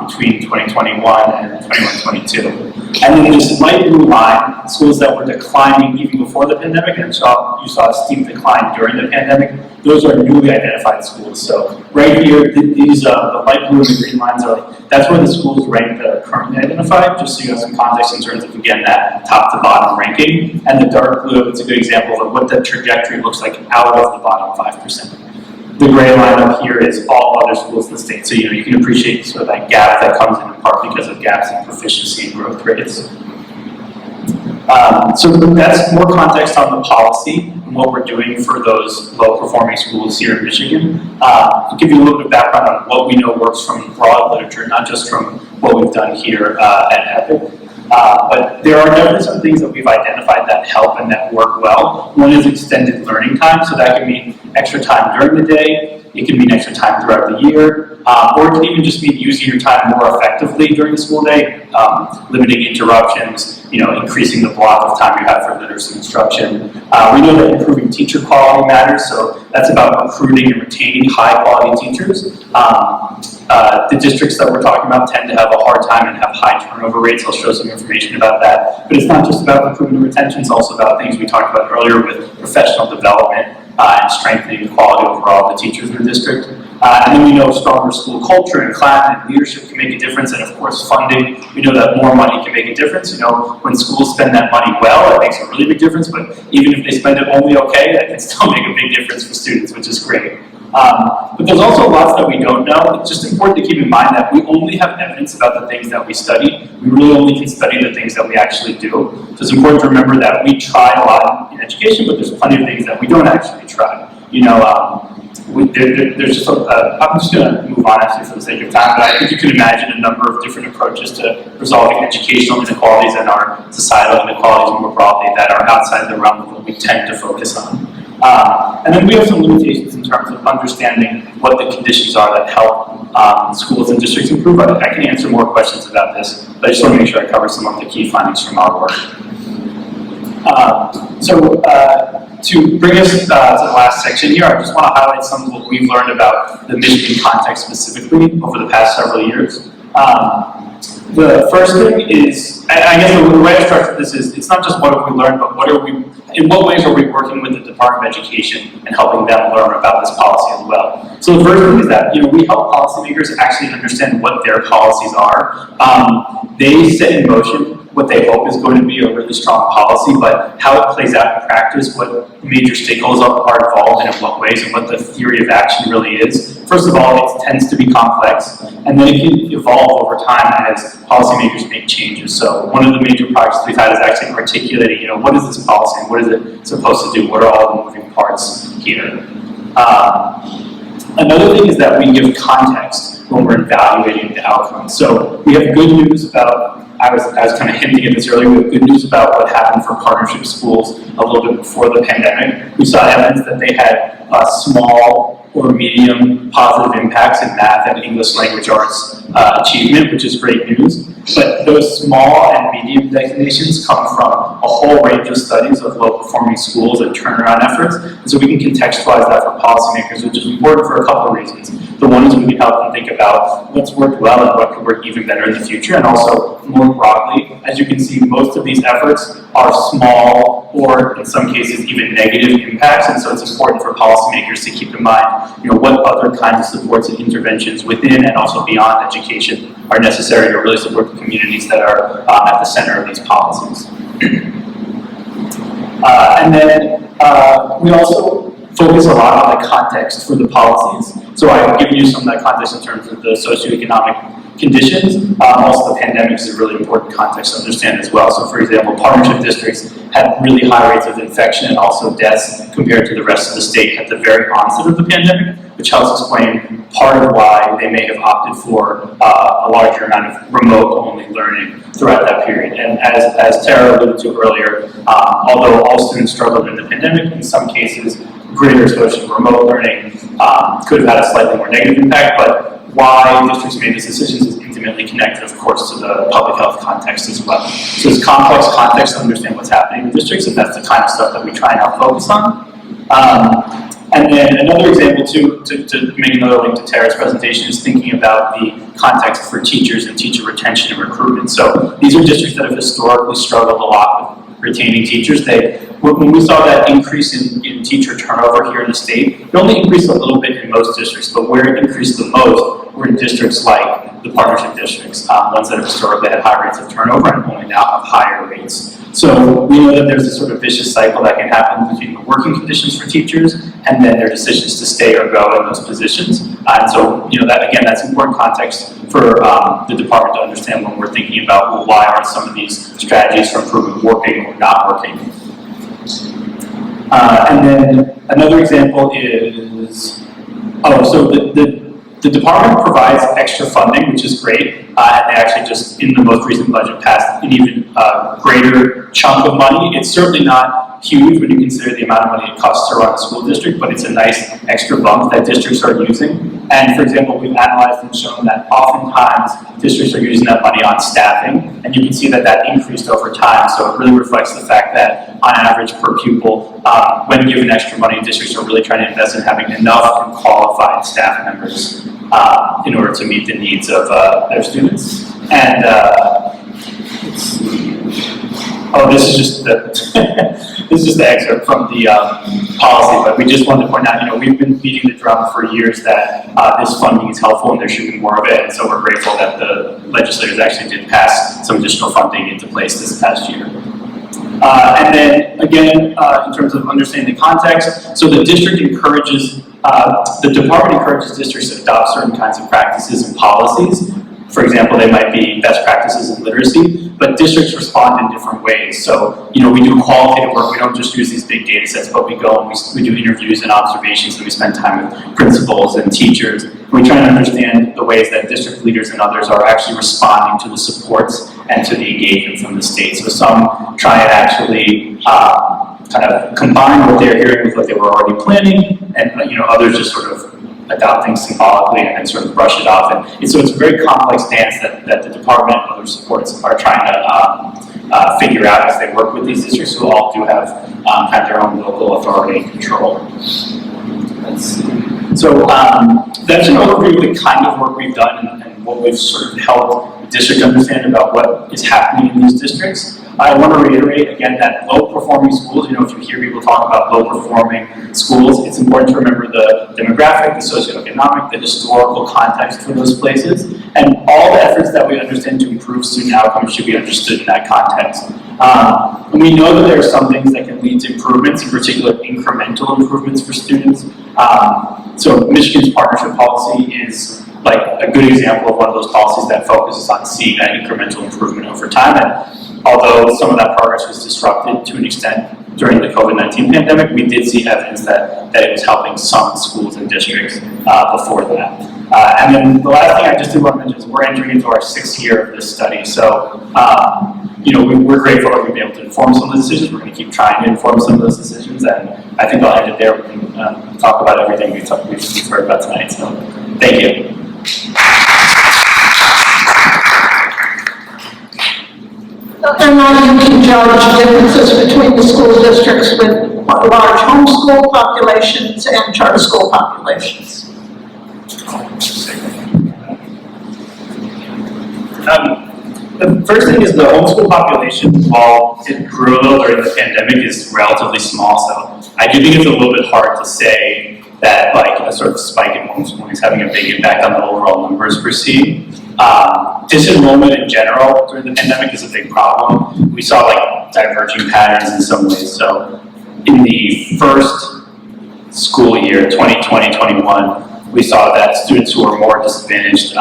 between 2021 and 2022. And then this light blue line, schools that were declining even before the pandemic, and you saw a steep decline during the pandemic, those are newly identified schools. So right here, these the light blue and the green lines that's where the schools rank that are currently identified, just so you have some context in terms of, again, that top to bottom ranking. And the dark blue, it's a good example of what the trajectory looks like out of the bottom 5%. The gray line up here is all other schools in the state. So you can appreciate sort of that gap that comes in part because of gaps in proficiency and growth rates. So that's more context on the policy and what we're doing for those low-performing schools here in Michigan. To give you a little bit of background on what we know works from broad literature, not just from what we've done here at EPIC. But there are definitely some things that we've identified that help and that work well. One is extended learning time, so that can mean extra time during the day. It can mean extra time throughout the year. or it can even just mean using your time more effectively during the school day, limiting interruptions, increasing the block of time you have for literacy instruction. We know that improving teacher quality matters, so that's about recruiting and retaining high-quality teachers. The districts that we're talking about tend to have a hard time and have high turnover rates. I'll show some information about that. But it's not just about recruitment and retention, it's also about things we talked about earlier with professional development and strengthening the quality overall of the teachers in the district. And then we know stronger school culture and climate and leadership can make a difference, and of course funding. We know that more money can make a difference. When schools spend that money well, it makes a really big difference, but even if they spend it only okay, that can still make a big difference for students, which is great. But there's also lots that we don't know. It's just important to keep in mind that we only have evidence about the things that we study. We really only can study the things that we actually do. So it's important to remember that we try a lot in education, but there's plenty of things that we don't actually try. There's just I'm just going to move on actually for the sake of time, but I think you can imagine a number of different approaches to resolving educational inequalities and our societal inequalities more broadly that are outside the realm of what we tend to focus on. And then we have some limitations in terms of understanding what the conditions are that help schools and districts improve. I can answer more questions about this, but I just want to make sure I cover some of the key findings from our work. To bring us to the last section here, I just want to highlight some of what we've learned about the Michigan context specifically over the past several years. The first thing is, I guess the way I structured this is, it's not just what have we learned, but in what ways are we working with the Department of Education and helping them learn about this policy as well. So the first thing is that we help policymakers actually understand what their policies are. They set in motion what they hope is going to be a really strong policy, but how it plays out in practice, what major stakeholders are involved in what ways, and what the theory of action really is. First of all, it tends to be complex, and then it can evolve over time as policymakers make changes. So one of the major projects we've had is actually articulating, what is this policy and what is it supposed to do? What are all the moving parts here? Another thing is that we give context when we're evaluating the outcomes. So we have good news about, I was kind of hinting at this earlier, we have good news about what happened for partnership schools a little bit before the pandemic. We saw evidence that they had small or medium positive impacts in math and English language arts achievement, which is great news. But those small and medium designations come from a whole range of studies of low-performing schools and turnaround efforts, and so we can contextualize that for policymakers, which is important for a couple of reasons. The one is we can help them think about what's worked well and what could work even better in the future, and also more broadly, as you can see, most of these efforts are small or in some cases even negative impacts, and so it's important for policymakers to keep in mind, what other kinds of supports and interventions within and also beyond education are necessary to really support the communities that are at the center of these policies. And then we also focus a lot on the context for the policies. So I've given you some of that context in terms of the socioeconomic conditions. Also the pandemic is a really important context to understand as well. So for example, partnership districts had really high rates of infection and also deaths compared to the rest of the state at the very onset of the pandemic, which helps explain part of why they may have opted for a larger amount of remote-only learning throughout that period. And as Tara alluded to earlier, although all students struggled in the pandemic, in some cases, greater exposure to remote learning could have had a slightly more negative impact, but why districts made these decisions is intimately connected, of course, to the public health context as well. So it's complex context to understand what's happening in districts, and that's the kind of stuff that we try and help focus on. And then another example, to make another link to Tara's presentation, is thinking about the context for teachers and teacher retention and recruitment. So these are districts that have historically struggled a lot with retaining teachers. When we saw that increase in teacher turnover here in the state, it only increased a little bit in most districts, but where it increased the most were in districts like the partnership districts, ones that have historically had high rates of turnover and only now have higher rates. So we know that there's a sort of vicious cycle that can happen between the working conditions for teachers and then their decisions to stay or go in those positions. And so, that's important context for the department to understand when we're thinking about, well, why aren't some of these strategies for improvement working or not working? And then another example is, so the department provides extra funding, which is great, and they actually just, in the most recent budget, passed an even greater chunk of money. It's certainly not huge when you consider the amount of money it costs to run a school district, but it's a nice extra bump that districts are using. And for example, we've analyzed and shown that oftentimes districts are using that money on staffing, and you can see that that increased over time. So it really reflects the fact that on average per pupil, when given extra money, districts are really trying to invest in having enough qualified staff members in order to meet the needs of their students. And let's see. Oh, this is just the this is just the excerpt from the policy, but we just wanted to point out, we've been beating the drum for years that this funding is helpful and there should be more of it, and so we're grateful that the legislators actually did pass some additional funding into place this past year. And then again, in terms of understanding the context, so the district encourages, the department encourages districts to adopt certain kinds of practices and policies. For example, they might be best practices in literacy, but districts respond in different ways. So, we do qualitative work. We don't just use these big data sets, but we go and we do interviews and observations, and we spend time with principals and teachers. And we try to understand the ways that district leaders and others are actually responding to the supports and to the engagement from the state. So some try and actually kind of combine what they're hearing with what they were already planning, and others just sort of adopt things symbolically and then sort of brush it off. And so it's a very complex dance that the department and other supports are trying to figure out as they work with these districts who all do have kind of their own local authority and control. Let's see. So that's an overview of the kind of work we've done and what we've sort of helped the district understand about what is happening in these districts. I want to reiterate again that low-performing schools, if you hear people talk about low-performing schools, it's important to remember the demographic, the socioeconomic, the historical context for those places, and all the efforts that we understand to improve student outcomes should be understood in that context. And we know that there are some things that can lead to improvements, in particular incremental improvements for students. So Michigan's partnership policy is like a good example of one of those policies that focuses on seeing that incremental improvement over time. And although some of that progress was disrupted to an extent during the COVID-19 pandemic, we did see evidence that it was helping some schools and districts before that. And then the last thing I just did want to mention is we're entering into our 6th year of this study. So, we're grateful that we've been able to inform some of the decisions. We're going to keep trying to inform some of those decisions, and I think I'll end it there. We can talk about everything we've heard about tonight. So, thank you. And now you can judge differences between the school districts with large homeschool populations and charter school populations. The first thing is the homeschool population, while it grew a little during the pandemic, is relatively small. So I do think it's a little bit hard to say that like a sort of spike in homeschooling is having a big impact on the overall numbers we're seeing. Disenrollment in general during the pandemic is a big problem. We saw like diverging patterns in some ways. So in the first school year, 2020-21, we saw that students who were more disadvantaged,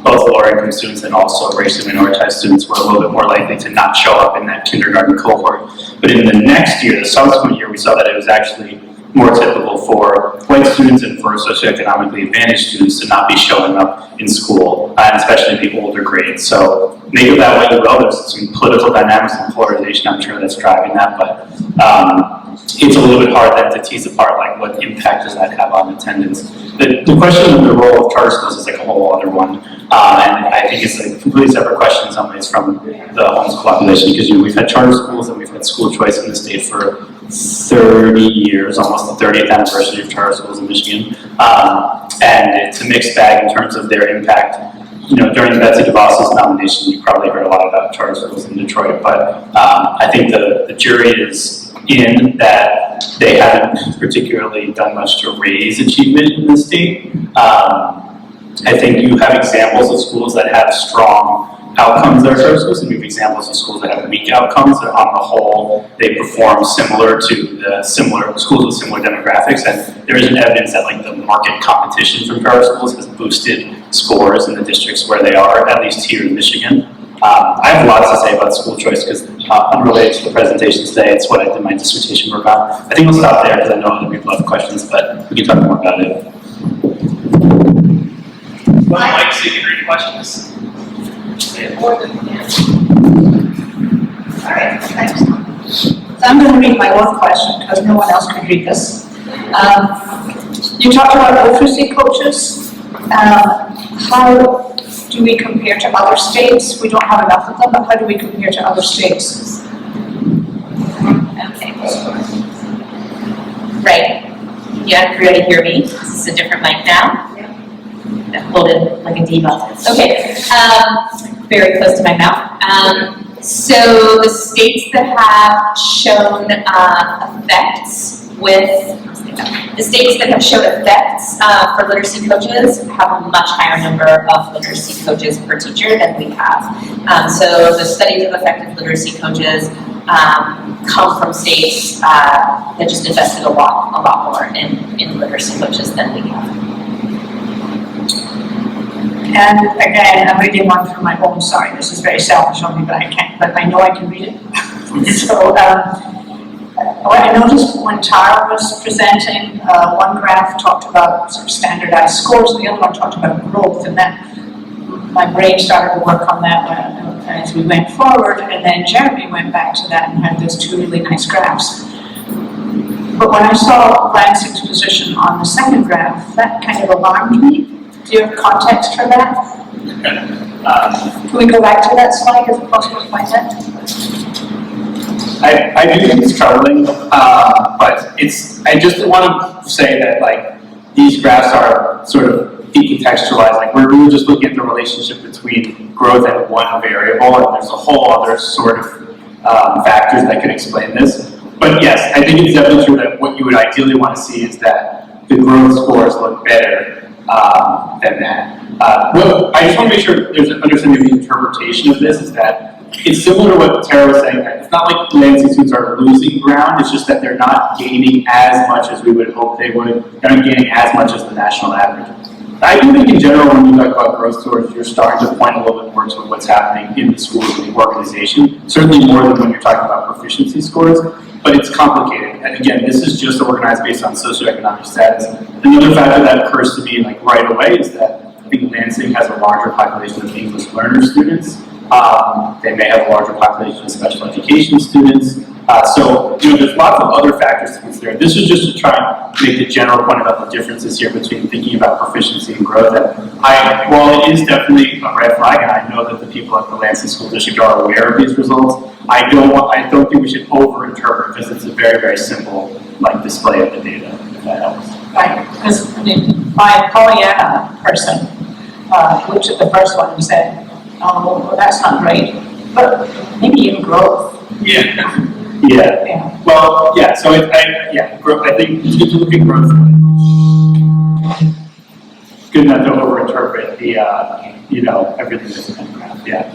both lower income students and also racially minoritized students, were a little bit more likely to not show up in that kindergarten cohort. But in the next year, the subsequent year, we saw that it was actually more typical for white students and for socioeconomically advantaged students to not be showing up in school, and especially the older grades. So make of that what you will. There's some political dynamics and polarization, I'm sure, that's driving that, but it's a little bit hard then to tease apart like what impact does that have on attendance. The question of the role of charter schools is like a whole other one, and I think it's a completely separate question in some ways from the homeschool population, because we've had charter schools and we've had school choice in the state for 30 years, almost the 30th anniversary of charter schools in Michigan, and it's a mixed bag in terms of their impact. During Betsy DeVos's nomination, you probably heard a lot about charter schools in Detroit, but I think the jury is in that they haven't particularly done much to raise achievement in the state. I think you have examples of schools that have strong outcomes that are charter schools, and we have examples of schools that have weak outcomes, that on the whole, they perform similar to the similar schools with similar demographics, and there isn't evidence that like the market competition from charter schools has boosted scores in the districts where they are, at least here in Michigan. I have lots to say about school choice because unrelated to the presentation today, it's what I did my dissertation work on. I think we'll stop there because I know other people have questions, but we can talk more about it. Well, Mike, so you can read questions. More than all right, thanks. So I'm going to read my own question because no one else could read this. You talked about literacy coaches. How do we compare to other states? We don't have enough of them, but how do we compare to other states? Okay. Right. Yeah, everybody hear me? This is a different mic now. Hold it like a diva. Okay. Very close to my mouth. So the states that have shown effects with the states that have shown effects for literacy coaches have a much higher number of literacy coaches per teacher than we have. So the studies of effective literacy coaches come from states that just invested a lot more in literacy coaches than we have. And again, I'm reading one from my own, sorry, this is very selfish on me, but I can't, but I know I can read it. So, what I noticed when Tara was presenting, one graph talked about sort of standardized scores, and the other one talked about growth, and then my brain started to work on that as we went forward, and then Jeremy went back to that and had those two really nice graphs. But when I saw Lansing's position on the second graph, that kind of alarmed me. Do you have context for that? Can we go back to that slide? Is it possible to find that? I do think it's troubling, but I just want to say that like these graphs are sort of decontextualized. Like we're really just looking at the relationship between growth and one variable, and there's a whole other sort of factors that could explain this. But yes, I think it's definitely true that what you would ideally want to see is that the growth scores look better than that. Well, I just want to make sure there's an understanding of the interpretation of this is that it's similar to what Tara was saying, that it's not like Lansing students are losing ground, it's just that they're not gaining as much as we would hope they would. They're not gaining as much as the national average. I do think in general when you talk about growth scores, you're starting to point a little bit more to what's happening in the school and the organization, certainly more than when you're talking about proficiency scores, but it's complicated. And again, this is just organized based on socioeconomic status. Another factor that occurs to me like right away is that I think Lansing has a larger population of English learner students. They may have a larger population of special education students. So there's lots of other factors to consider. This is just to try and make the general point about the differences here between thinking about proficiency and growth. And while it is definitely a red flag, and I know that the people at the Lansing School District are aware of these results, I don't think we should over-interpret because it's a very, very simple display of the data, if that helps. Right, because my Pollyanna person looked at the first one and said, oh, well, that's not great, but maybe even growth. Yeah. Well, yeah. So growth. I think it's good to look at growth. Good not to overinterpret the everything that's in the graph. Yeah.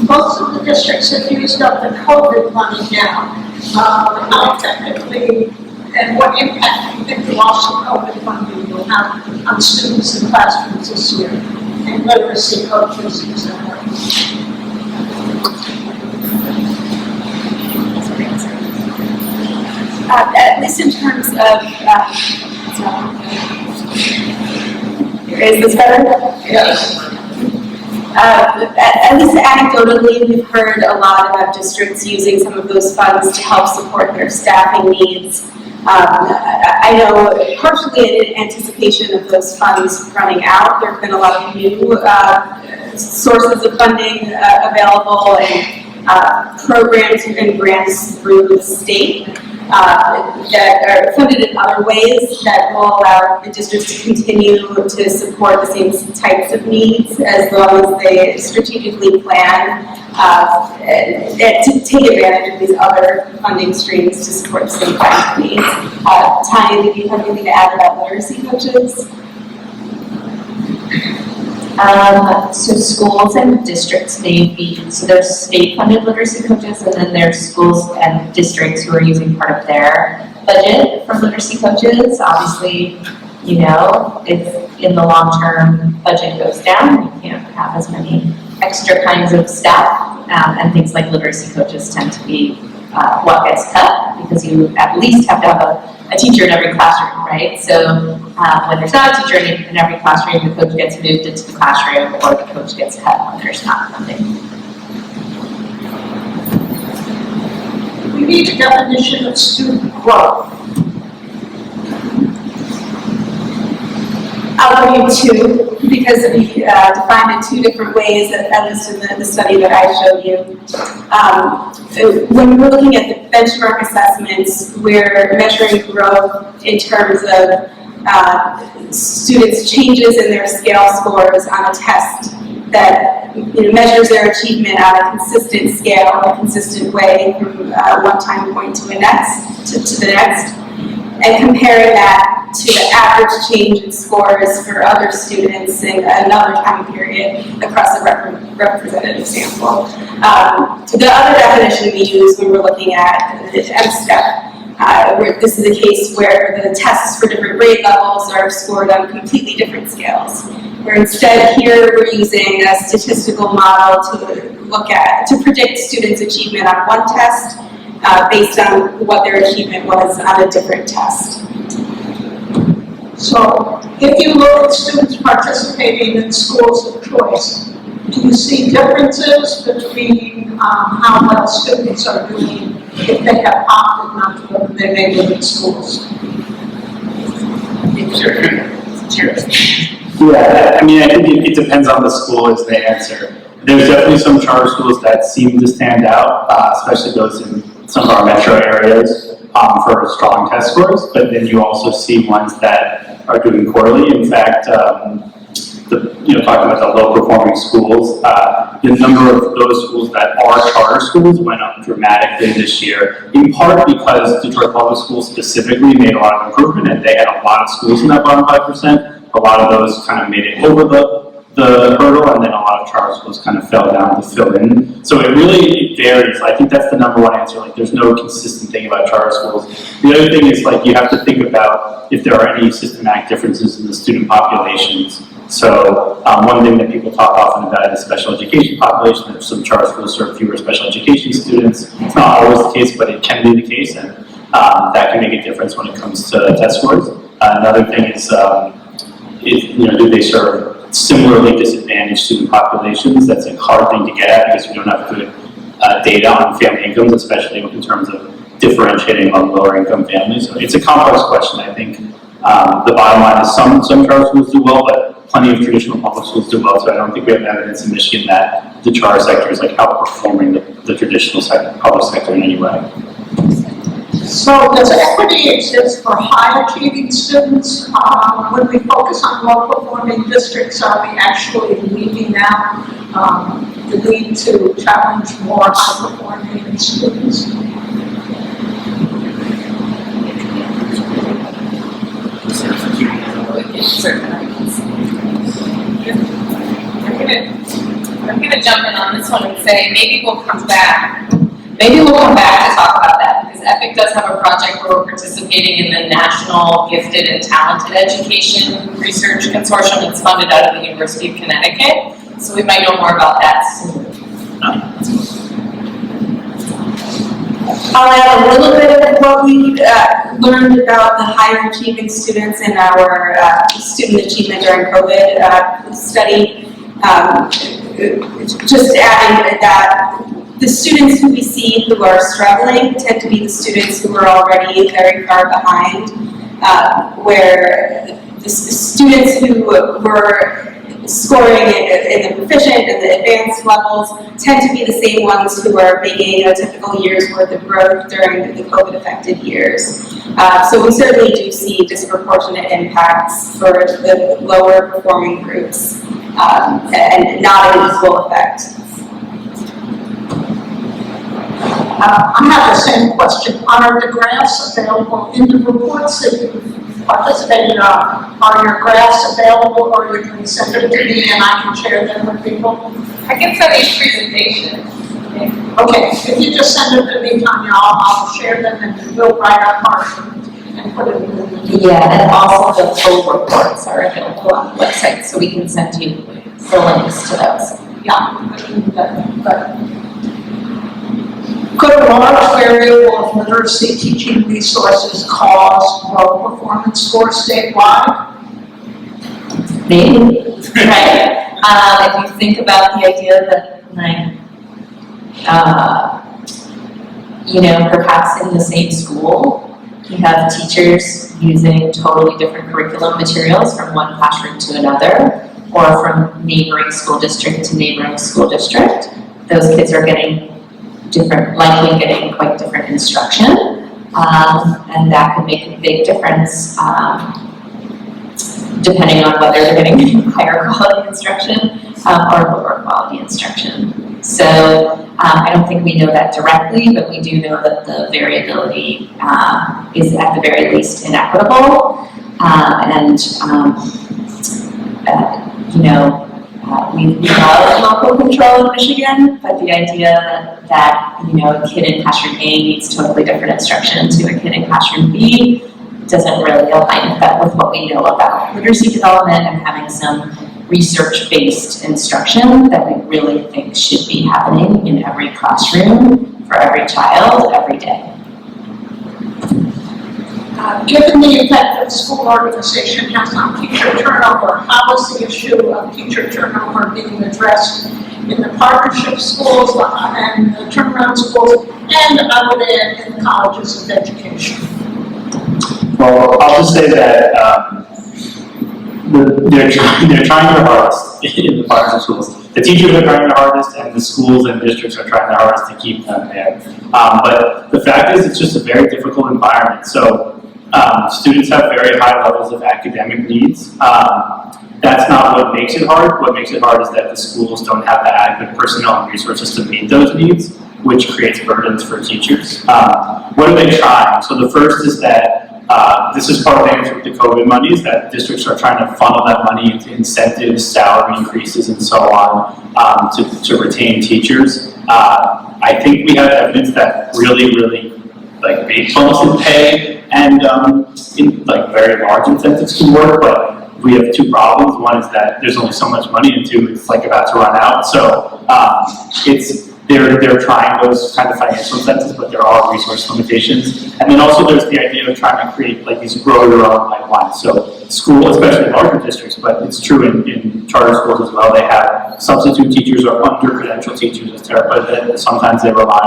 Most of the districts have used up the COVID money now. How technically, and what impact do you think the loss of COVID funding will have on students in classrooms this year, and literacy coaches, etc.? At least in terms of, is this better? Yes. At least anecdotally, we've heard a lot about districts using some of those funds to help support their staffing needs. I know partially in anticipation of those funds running out, there have been a lot of new sources of funding available and programs and grants through the state that are funded in other ways that will allow the districts to continue to support the same types of needs as long as they strategically plan to take advantage of these other funding streams to support the same kinds of needs. Tanya, did you have anything to add about literacy coaches? So schools and districts may be, so there's state-funded literacy coaches, and then there's schools and districts who are using part of their budget for literacy coaches. Obviously, if in the long-term budget goes down, you can't have as many extra kinds of staff, and things like literacy coaches tend to be what gets cut, because you at least have to have a teacher in every classroom, right? So when there's not a teacher in every classroom, the coach gets moved into the classroom, or the coach gets cut when there's not funding. We need a definition of student growth. I'll give you two, because we defined it two different ways, at least in the study that I showed you. When we're looking at the benchmark assessments, we're measuring growth in terms of students' changes in their scale scores on a test that measures their achievement on a consistent scale, a consistent way from one time point to the next, and comparing that to the average change in scores for other students in another time period across a representative sample. The other definition we use when we're looking at the M-STEP, where this is a case where the tests for different grade levels are scored on completely different scales. Where instead here we're using a statistical model to predict students' achievement on one test based on what their achievement was on a different test. So if you look at students participating in schools of choice, do you see differences between how well students are doing if they have opted not to go to their neighborhood schools? Yeah, I mean, I think it depends on the school is the answer. There's definitely some charter schools that seem to stand out, especially those in some of our metro areas for strong test scores, but then you also see ones that are doing poorly. In fact, talking about the low performing schools, the number of those schools that are charter schools went up dramatically this year, in part because Detroit Public Schools specifically made a lot of improvement, and they had a lot of schools in that bottom 5%. A lot of those kind of made it over the hurdle, and then a lot of charter schools kind of fell down to fill in. So it really varies. I think that's the number one answer. Like, there's no consistent thing about charter schools. The other thing is, like, you have to think about if there are any systematic differences in the student populations. So one thing that people talk often about is special education population. There's some charter schools serve fewer special education students. It's not always the case, but it can be the case, and that can make a difference when it comes to test scores. Another thing is, do they serve similarly disadvantaged student populations? That's a hard thing to get at because we don't have good data on family incomes, especially in terms of differentiating among lower income families. So it's a complex question. I think the bottom line is some charter schools do well, but plenty of traditional public schools do well. So I don't think we have evidence in Michigan that the charter sector is like outperforming the traditional public sector in any way. So does equity exist for high achieving students? When we focus on low performing districts, are we actually leaving out the need to challenge more high performing students? I'm gonna jump in on this one and say maybe we'll come back. Maybe we'll come back to talk about that, because EPIC does have a project where we're participating in the National Gifted and Talented Education Research Consortium that's funded out of the University of Connecticut. So we might know more about that soon. I'll add a little bit of what we learned about the higher achieving students in our student achievement during COVID study. Just adding that the students who we see who are struggling tend to be the students who are already very far behind, where the students who were scoring in the proficient and the advanced levels tend to be the same ones who are making a typical year's worth of growth during the COVID-affected years. So we certainly do see disproportionate impacts for the lower performing groups and not an equal effect. I have the same question. Are the graphs available in the reports that you participated on? Are your graphs available, or you can send them to me and I can share them with people? I can send these presentations. Okay, if you just send them to me, Tanya, I'll share them and we'll write our part and put it in the Yeah, and also the full reports are available on the website, so we can send you the links to those. Yeah, I can do that. But could a large variable of literacy teaching resources cause low performance scores statewide? Maybe. Right. If you think about the idea that, like, perhaps in the same school, We have teachers using totally different curriculum materials from one classroom to another, or from neighboring school district to neighboring school district. Those kids are getting likely getting quite different instruction, and that can make a big difference depending on whether they're getting higher quality instruction or lower quality instruction. So I don't think we know that directly, but we do know that the variability is at the very least inequitable, we love local control in Michigan, but the idea that a kid in classroom A needs totally different instruction to a kid in classroom B doesn't really align with what we know about literacy development and having some research-based instruction that we really think should be happening in every classroom for every child every day. Given the effect that school organization has on teacher turnover, how is the issue of teacher turnover being addressed in the partnership schools and the turnaround schools, and I would add in the colleges of education? Well, I'll just say that they're trying their hardest in the partnership schools. The teachers are trying their hardest, and the schools and districts are trying their hardest to keep them there. But the fact is, it's just a very difficult environment. So students have very high levels of academic needs. That's not what makes it hard. What makes it hard is that the schools don't have the adequate personnel and resources to meet those needs, which creates burdens for teachers. What are they trying? So the first is that this is part of the answer with the COVID money, is that districts are trying to funnel that money into incentives, salary increases, and so on to retain teachers. I think we have evidence that really big bumps in pay and very large incentives can work, but we have two problems. One is that there's only so much money, and two, it's about to run out. So they're trying those kind of financial incentives, but there are resource limitations. And then also there's the idea of trying to create these grow your own pipelines. So school, especially in larger districts, but it's true in charter schools as well, they have substitute teachers or under-credentialed teachers, as Tara put it, that sometimes they rely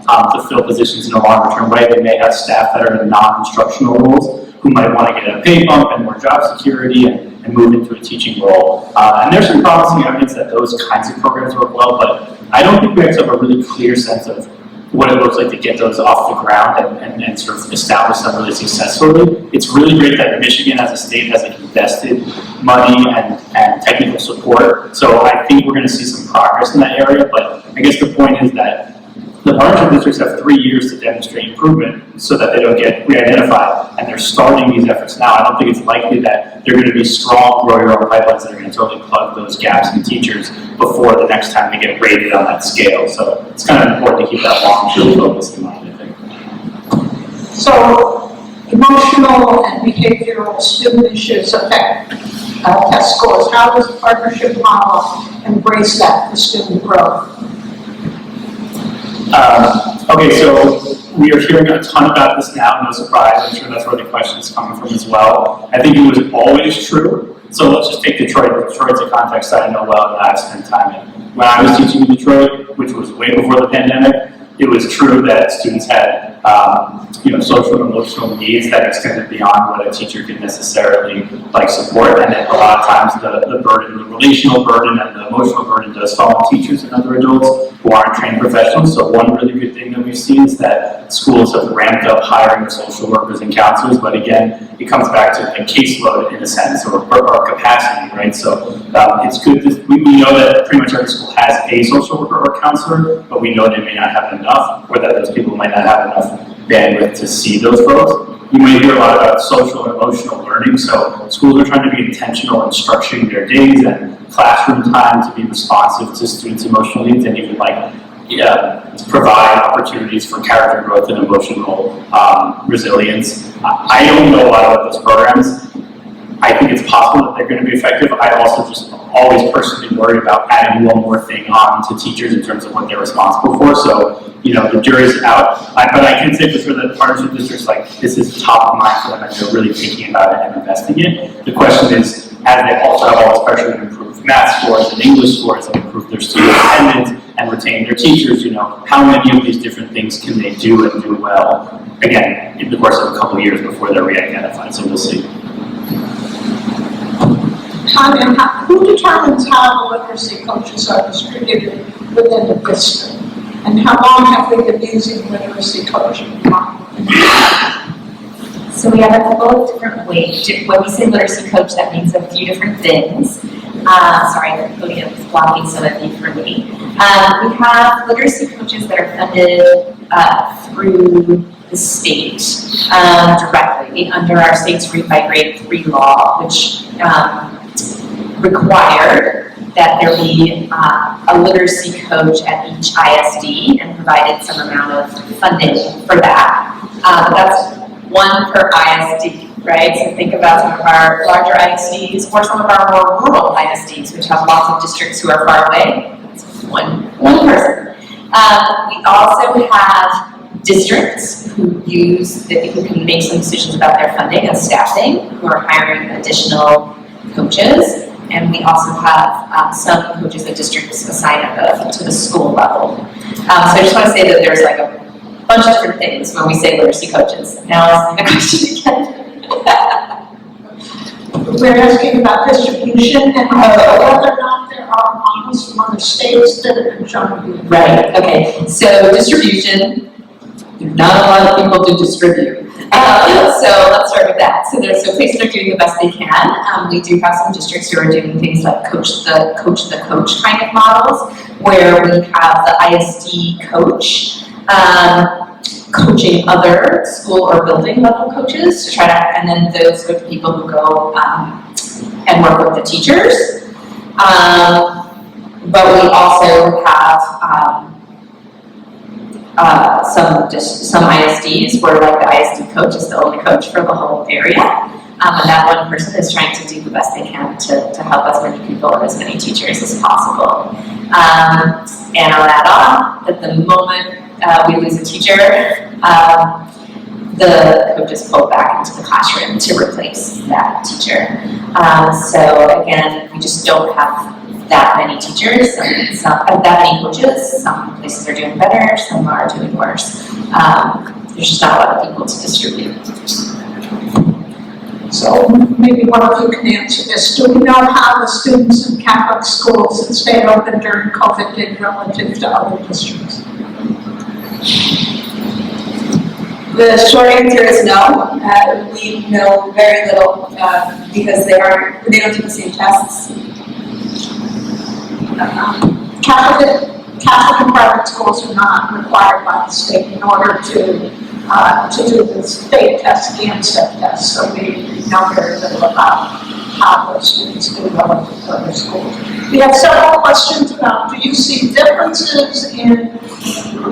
on to fill positions in a longer-term way. They may have staff that are in non-instructional roles who might want to get a pay bump and more job security and move into a teaching role. And there's some promising evidence that those kinds of programs work well, but I don't think we actually have a really clear sense of what it looks like to get those off the ground and sort of establish them really successfully. It's really great that Michigan as a state has invested money and technical support. So I think we're going to see some progress in that area, but I guess the point is that the partnership districts have 3 years to demonstrate improvement so that they don't get re-identified, and they're starting these efforts now. I don't think it's likely that they're going to be strong grow your own pipelines that are going to totally plug those gaps in teachers before the next time they get rated on that scale. So it's kind of important to keep that long-term focus in mind, I think. So emotional and behavioral student issues affect test scores. How does the partnership model embrace that for student growth? Okay, so we are hearing a ton about this now, no surprise. I'm sure that's where the question is coming from as well. I think it was always true. So let's just take Detroit. Detroit's a context that I know well and I've spent time in. When I was teaching in Detroit, which was way before the pandemic, it was true that students had social and emotional needs that extended beyond what a teacher could necessarily support, and that a lot of times the burden, the relational burden and the emotional burden does fall on teachers and other adults who aren't trained professionals. So one really good thing that we've seen is that schools have ramped up hiring of social workers and counselors, but again, it comes back to a caseload in a sense, or capacity, right? So it's good, we know that pretty much every school has a social worker or counselor, but we know they may not have enough, or that those people might not have enough bandwidth to see those folks. You may hear a lot about social and emotional learning, so schools are trying to be intentional in structuring their days and classroom time to be responsive to students' emotional needs, and even provide opportunities for character growth and emotional resilience. I don't know a lot about those programs. I think it's possible that they're going to be effective. I also just always personally worry about adding one more thing on to teachers in terms of what they're responsible for. So, the jury's out. But I can say for sure that partnership districts, this is top of mind for them, and they're really thinking about it and investing in it. The question is, as they also have all this pressure to improve math scores and English scores and improve their student attendance and retain their teachers, how many of these different things can they do and do well, again, in the course of a couple of years before they're re-identified, so we'll see. Tanya, who determines how the literacy coaches are distributed within the district? And how long have we been using literacy coaching? So we have a couple of different ways. When we say literacy coach, that means a few different things. Sorry, the podium is blocking some of you for me. We have literacy coaches that are funded through the state directly under our state's Read by Grade 3 law, which required that there be a literacy coach at each ISD and provided some amount of funding for that. That's one per ISD, right? So think about some of our larger ISDs or some of our more rural ISDs, which have lots of districts who are far away. That's one person. We also have districts who can make some decisions about their funding and staffing, who are hiring additional coaches. And we also have some coaches that districts assign to the school level. So I just want to say that there's like a bunch of different things when we say literacy coaches. Now I'll ask the question again. We're asking about distribution and whether or not there are models from other states that have been shown to be. Right, okay. So distribution, not a lot of people to distribute. So let's start with that. So places are doing the best they can. We do have some districts who are doing things like coach the coach kind of models, where we have the ISD coach coaching other school or building level coaches to try to, and then those are the people who go and work with the teachers. But we also have some ISDs where like the ISD coach is the only coach for the whole area. And that one person is trying to do the best they can to help as many people and as many teachers as possible. And I'll add on that the moment we lose a teacher, the coach is pulled back into the classroom to replace that teacher. So again, we just don't have that many teachers, that many coaches. Some places are doing better, some are doing worse. There's just not a lot of people to distribute. So maybe one of you can answer this. Do we know how the students in Catholic schools that stayed open during COVID did relative to other districts? The short answer is no. We know very little because they don't do the same tests. Catholic and private schools are not required by the state in order to do the state test and step test. So we know very little about how those students do relative to other schools. We have several questions about, do you see differences in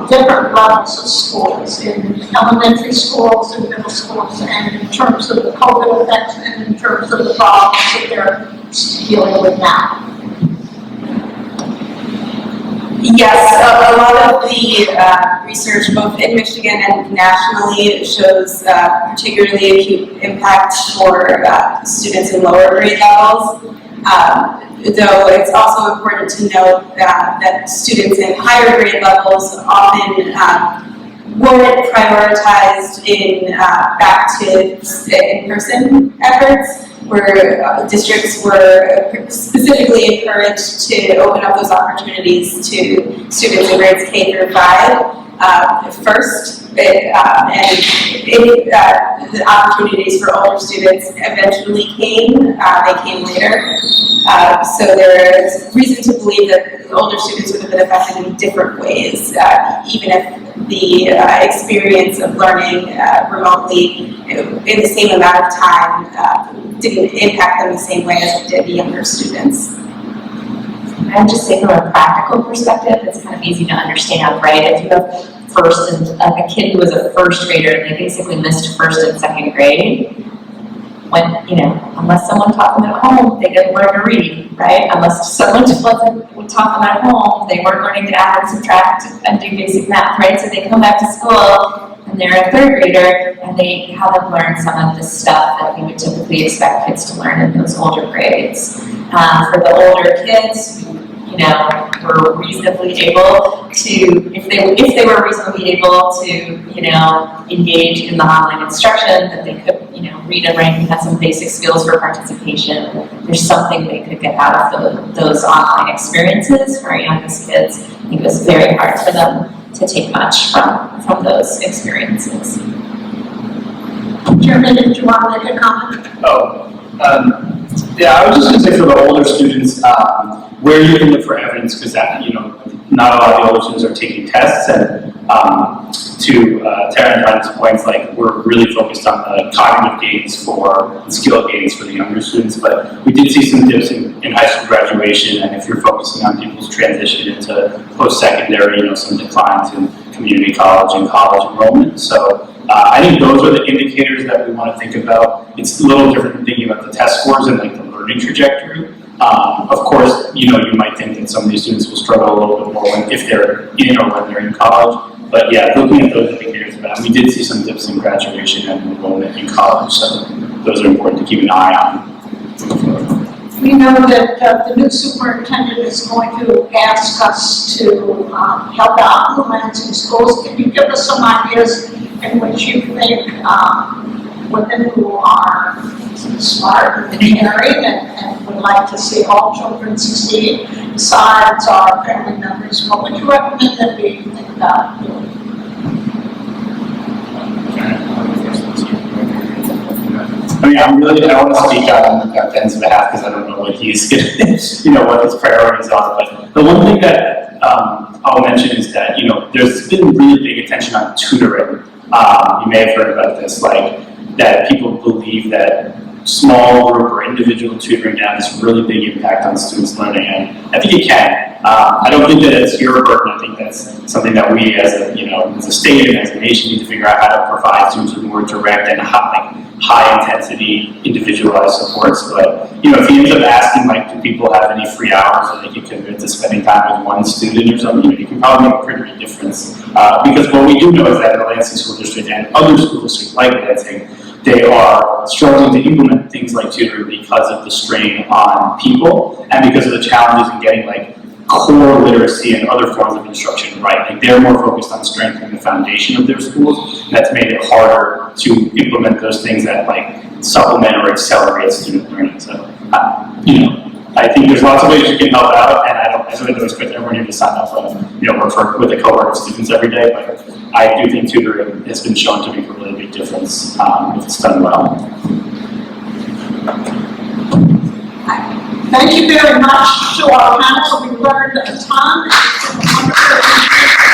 different levels of schools, in elementary schools and middle schools, and in terms of the COVID effects and in terms of the problems that they're dealing with now? Yes, a lot of the research, both in Michigan and nationally, shows particularly acute impact for students in lower grade levels. Though it's also important to note that students in higher grade levels often weren't prioritized in back to in-person efforts, where districts were specifically encouraged to open up those opportunities to students in grades K through 5 first, and the opportunities for older students eventually came. They came later. So there's reason to believe that older students would have been affected in different ways, even if the experience of learning remotely in the same amount of time didn't impact them the same way as it did the younger students. I would just say from a practical perspective, it's kind of easy to understand, right? If you have a kid who was a first grader and they basically missed first and second grade, when, unless someone taught them at home, they didn't learn to read, right? Unless someone taught them at home, they weren't learning to add and subtract and do basic math, right? So they come back to school and they're a third grader and they haven't learned some of the stuff that we would typically expect kids to learn in those older grades. For the older kids who you know, were reasonably able to, if they were reasonably able to, you know, engage in the online instruction, that they could, you know, read and write and have some basic skills for participation. There's something they could get out of those online experiences for our youngest kids. I think it was very hard for them to take much from those experiences. Jeremy, did you want to make a comment? Yeah, I was just going to say for the older students, where you can look for evidence, because that, you know, not a lot of the older students are taking tests, and to Tara and Tanya's points, like, we're really focused on the cognitive gains and skill gains for the younger students, but we did see some dips in high school graduation, and if you're focusing on people's transition into post-secondary, you know, some declines in community college and college enrollment. So I think those are the indicators that we want to think about. It's a little different than thinking about the test scores and like the learning trajectory. Of course, you know, you might think that some of these students will struggle a little bit more if they're in or when they're in college. But yeah, looking at those indicators, we did see some dips in graduation and enrollment in college, so those are important to keep an eye on. We know that the new superintendent is going to ask us to help out in Lansing schools. Can you give us some ideas in which you think women who are smart and caring and would like to see all children succeed, besides our family members? What would you recommend that we think about doing? I mean, I want to speak on Ben's behalf because I don't know what he's, you know, what his priorities are. But the one thing that I'll mention is that, you know, there's been really big attention on tutoring. You may have heard about this, like that people believe that small group or individual tutoring can have this really big impact on students' learning, and I think it can. I don't think that it's your burden. I think that's something that we, as a state and as a nation, need to figure out how to provide students with more direct and high intensity, individualized supports. But you know, if he ends up asking, like, do people have any free hours that they can commit to spending time with one student or something, you can probably make a pretty big difference. Because what we do know is that in the Lansing School District and other school districts like Lansing, they are struggling to implement things like tutoring because of the strain on people and because of the challenges in getting like core literacy and other forms of instruction right. Like they're more focused on strengthening the foundation of their schools, and that's made it harder to implement those things that like supplement or accelerate student learning. So, you know, I think there's lots of ways you can help out, and I really don't expect everyone here to sign up and, you know, work with a cohort of students every day, but I do think tutoring has been shown to make a really big difference if it's done well. Thank you very much to our panel. We learned a ton. It's been a wonderful